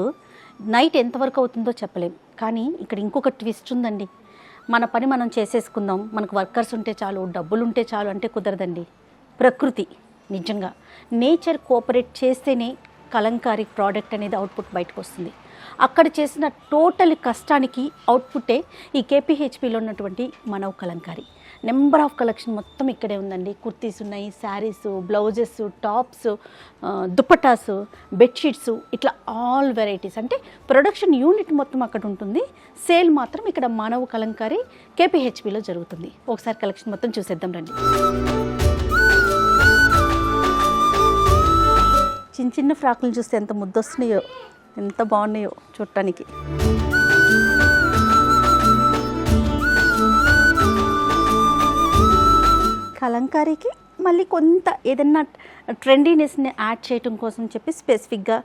నైట్ ఎంతవరకు అవుతుందో చెప్పలేం. కానీ ఇక్కడ ఇంకొక ట్విస్ట్ ఉందండి. మన పని మనం చేసేసుకుందాం, మనకు వర్కర్స్ ఉంటే చాలు, డబ్బులు ఉంటే చాలు అంటే కుదరదండి. ప్రకృతి నిజంగా నేచర్ కోఆపరేట్ చేస్తేనే కలంకారీ ప్రోడక్ట్ అనేది అవుట్పుట్ బయటకు వస్తుంది. అక్కడ చేసిన టోటల్ కష్టానికి అవుట్పుట్టే ఈ కేపీహెచ్పిలో ఉన్నటువంటి Manav Kalamkari. Number of collection మొత్తం ఇక్కడే ఉందండి. కుర్తీస్ ఉన్నాయి, saris, blouses, tops, dupattas, bedsheets, ఇట్లా ఆల్ వెరైటీస్. అంటే ప్రొడక్షన్ యూనిట్ మొత్తం అక్కడ ఉంటుంది, సేల్ మాత్రం ఇక్కడ మనవ్ కలంకారీ కేపీహెచ్పిలో జరుగుతుంది. ఒకసారి కలెక్షన్ మొత్తం చూసేద్దాం రండి. చిన్న చిన్న ఫ్రాకులు చూస్తే ఎంత ముద్దొస్తున్నాయో, ఎంత బాగున్నాయో చూడటానికి. కలంకారీకి మళ్ళీ కొంత ఏదన్నా ట్రెండీనెస్ని యాడ్ చేయటం కోసం చెప్పి స్పెసిఫిక్గా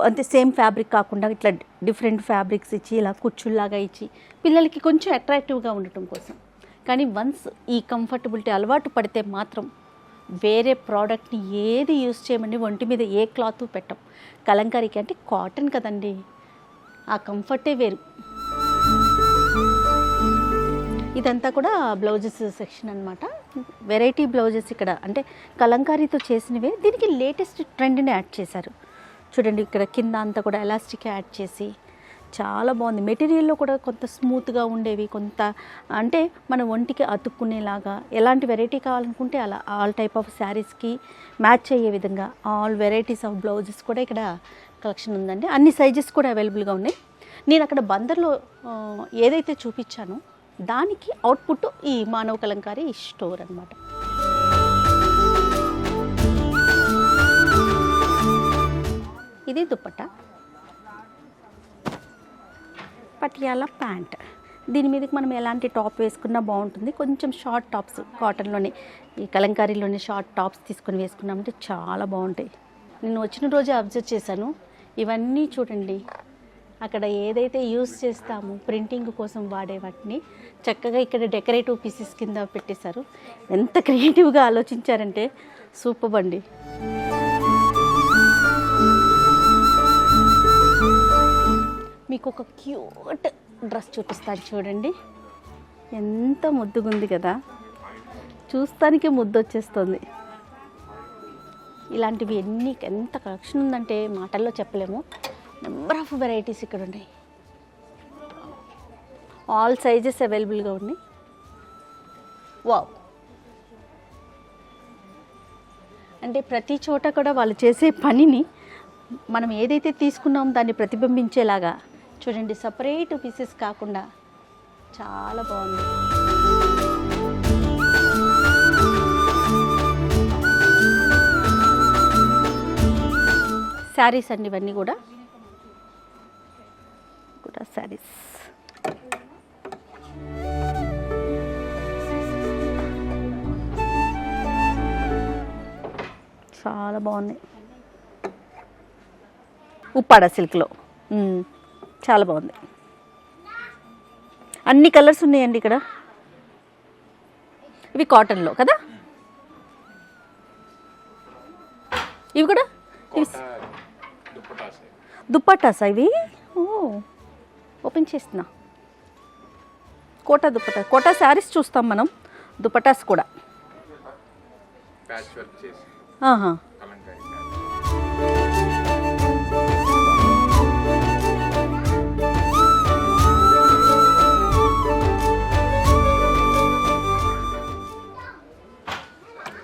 అంటే సేమ్ ఫ్యాబ్రిక్ కాకుండా ఇట్లా డిఫరెంట్ ఫ్యాబ్రిక్స్ ఇచ్చి ఇలా కుచ్చుల్లాగా ఇచ్చి పిల్లలకి కొంచెం అట్రాక్టివ్గా ఉండటం కోసం. కానీ వన్స్ ఈ కంఫర్టబిలిటీ అలవాటు పడితే మాత్రం వేరే ప్రోడక్ట్ని ఏది యూజ్ చేయమండి, ఒంటి మీద ఏ క్లాత్ పెట్టం. కలంకారీకి అంటే కాటన్ కదండి, ఆ కంఫర్టే వేరు. ఇదంతా కూడా బ్లౌజెస్ సెక్షన్ అనమాట. వెరైటీ బ్లౌజెస్ ఇక్కడ అంటే కలంకారీతో చేసినవే. దీనికి లేటెస్ట్ ట్రెండ్ని యాడ్ చేశారు చూడండి. ఇక్కడ కింద అంతా కూడా ఎలాస్టిక్ యాడ్ చేసి చాలా బాగుంది. మెటీరియల్లో కూడా కొంత స్మూత్గా ఉండేవి, కొంత అంటే మన ఒంటికి అతుక్కునేలాగా ఎలాంటి వెరైటీ కావాలనుకుంటే అలా ఆల్ టైప్ ఆఫ్ శారీస్కి మ్యాచ్ అయ్యే విధంగా ఆల్ వెరైటీస్ ఆఫ్ బ్లౌజెస్ కూడా ఇక్కడ కలెక్షన్ ఉందండి. అన్ని సైజెస్ కూడా అవైలబుల్గా ఉన్నాయి. నేను అక్కడ బందర్లో ఏదైతే చూపించానో దానికి అవుట్పుట్ ఈ మనవ్ కలంకారీ స్టోర్ అన్నమాట. ఇది దుపట్టా, పటియాలా ప్యాంట్. దీని మీదకి మనం ఎలాంటి టాప్ వేసుకున్నా బాగుంటుంది. కొంచెం షార్ట్ టాప్స్ కాటన్లోనే, ఈ కలంకారీలోనే షార్ట్ టాప్స్ తీసుకొని వేసుకున్నామంటే చాలా బాగుంటాయి. నేను వచ్చిన రోజే అబ్జర్వ్ చేశాను. ఇవన్నీ చూడండి, అక్కడ ఏదైతే యూస్ చేస్తామో ప్రింటింగ్ కోసం వాడే వాటిని చక్కగా ఇక్కడ డెకరేటివ్ పీసెస్ కింద పెట్టేశారు. ఎంత క్రియేటివ్గా ఆలోచించారంటే సూపర్ అండి. మీకు ఒక క్యూట్ డ్రెస్ చూపిస్తాను చూడండి. ఎంత ముద్దుగుంది కదా, చూస్తానికి ముద్దు వచ్చేస్తుంది. ఇలాంటివి ఎంత కలెక్షన్ ఉందంటే మాటల్లో చెప్పలేము. నెంబర్ ఆఫ్ వెరైటీస్ ఇక్కడ ఉన్నాయి. ఆల్ సైజెస్ అవైలబుల్గా ఉన్నాయి. వావ్, అంటే ప్రతి చోట కూడా వాళ్ళు చేసే పనిని మనం ఏదైతే తీసుకున్నామో దాన్ని ప్రతిబింబించేలాగా చూడండి, సపరేట్ పీసెస్ కాకుండా చాలా బాగుంది. శారీస్ అండి ఇవన్నీ కూడా శారీస్. చాలా బాగున్నాయి. ఉప్పాడ సిల్క్లో చాలా బాగుంది. అన్ని కలర్స్ ఉన్నాయండి ఇక్కడ. ఇవి కాటన్లో కదా, ఇవి కూడా దుప్పటాసా ఇవి? ఓ, ఓపెన్ చేస్తున్నా. కోటా దుప్పటా, కోటా శారీస్ చూస్తాం మనం, దుప్పటాస్ కూడా. ఆహా,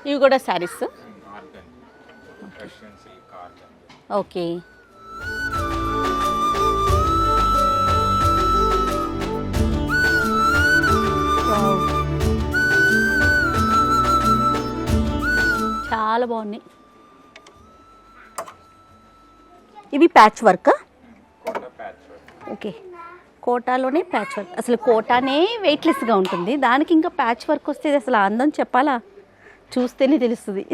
ఇవి కూడా శారీస్. ఓకే, చాలా బాగున్నాయి. ఇవి ప్యాచ్ వర్క్. ఓకే, కోటాలోనే ప్యాచ్ వర్క్. అసలు కోటానే వెయిట్లెస్గా ఉంటుంది, దానికి ఇంకా ప్యాచ్ వర్క్ వస్తే అసలు అందం చెప్పాలా, చూస్తేనే తెలుస్తుంది.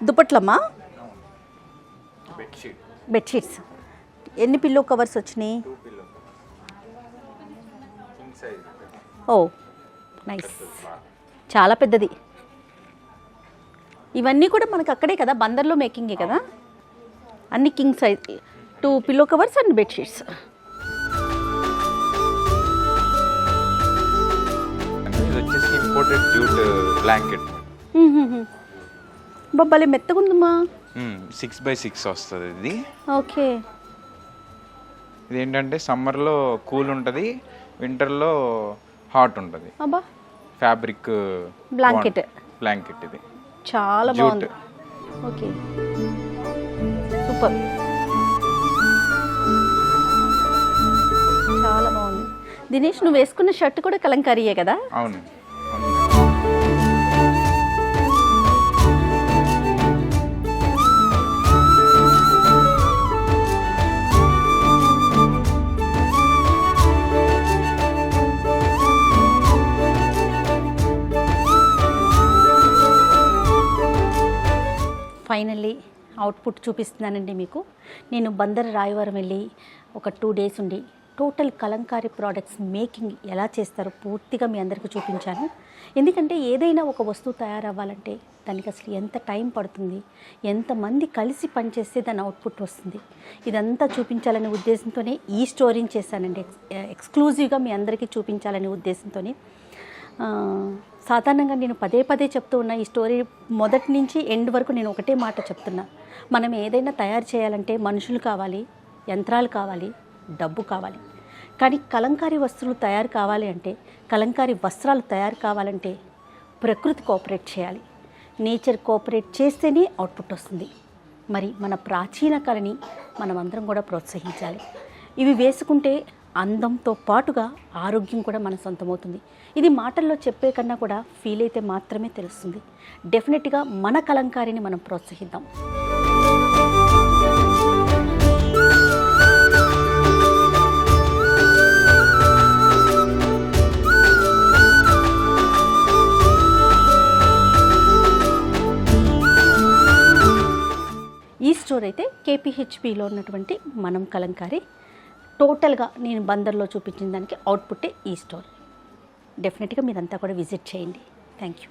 దుప్పట్లమ్మా, బెడ్షీట్స్. ఎన్ని పిల్లో కవర్స్ వచ్చినాయి? ఓ నైస్, చాలా పెద్దది. ఇవన్నీ కూడా మనకు అక్కడే కదా, బందర్లో మేకింగే కదా. అన్ని king size, 2 pillow covers and bedsheets. ఇది వచ్చేసి ఇంపోర్టెడ్ జూట్ బ్లాంకెట్. బొబ్బలే మెత్తగుందమ్మా. 6x6 వస్తుంది ఇది. ఓకే, ఇదేంటంటే సమ్మర్లో కూల్ ఉంటుంది, వింటర్లో హాట్ ఉంటుంది. అబ్బా, ఫ్యాబ్రిక్ బ్లాంకెట్ ఇది చాలా బాగుంది. ఓకే, సూపర్, చాలా బాగుంది. దినేష్, నువ్వు వేసుకున్న షర్ట్ కూడా కలంకారీయే కదా? అవును. ఫైనల్లీ అవుట్పుట్ చూపిస్తున్నానండి మీకు. నేను బందర్ రాయవరం వెళ్ళి ఒక 2 days ఉండి టోటల్ కలంకారీ ప్రోడక్ట్స్ మేకింగ్ ఎలా చేస్తారో పూర్తిగా మీ అందరికీ చూపించాను. ఎందుకంటే ఏదైనా ఒక వస్తువు తయారవ్వాలంటే దానికి అసలు ఎంత టైం పడుతుంది, ఎంతమంది కలిసి పనిచేస్తే దాని అవుట్పుట్ వస్తుంది, ఇదంతా చూపించాలనే ఉద్దేశంతోనే ఈ స్టోరీని చేశానండి. ఎక్స్క్లూజివ్గా మీ అందరికీ చూపించాలనే ఉద్దేశంతోనే. సాధారణంగా నేను పదే చెప్తూ ఉన్న ఈ స్టోరీ మొదటి నుంచి ఎండ్ వరకు నేను ఒకటే మాట చెప్తున్నా. మనం ఏదైనా తయారు చేయాలంటే మనుషులు కావాలి, యంత్రాలు కావాలి, డబ్బు కావాలి. కానీ కలంకారీ వస్తువులు తయారు కావాలి అంటే, కలంకారీ వస్త్రాలు తయారు కావాలంటే ప్రకృతి కోఆపరేట్ చేయాలి, నేచర్ కోఆపరేట్ చేస్తేనే అవుట్పుట్ వస్తుంది. మరి మన ప్రాచీన కళని మనమందరం కూడా ప్రోత్సహించాలి. ఇవి వేసుకుంటే అందంతో పాటుగా ఆరోగ్యం కూడా మన సొంతమవుతుంది. ఇది మాటల్లో చెప్పే కన్నా కూడా ఫీల్ అయితే మాత్రమే తెలుస్తుంది. డెఫినెట్గా మన కలంకారీని మనం ప్రోత్సహిద్దాం. ఈ స్టోర్ అయితే KPHPలో ఉన్నటువంటి మనం కలంకారీ టోటల్గా నేను బందర్లో చూపించిన దానికి అవుట్పుట్టే ఈ స్టోర్. డెఫినెట్గా మీరంతా కూడా విజిట్ చేయండి. Thank you.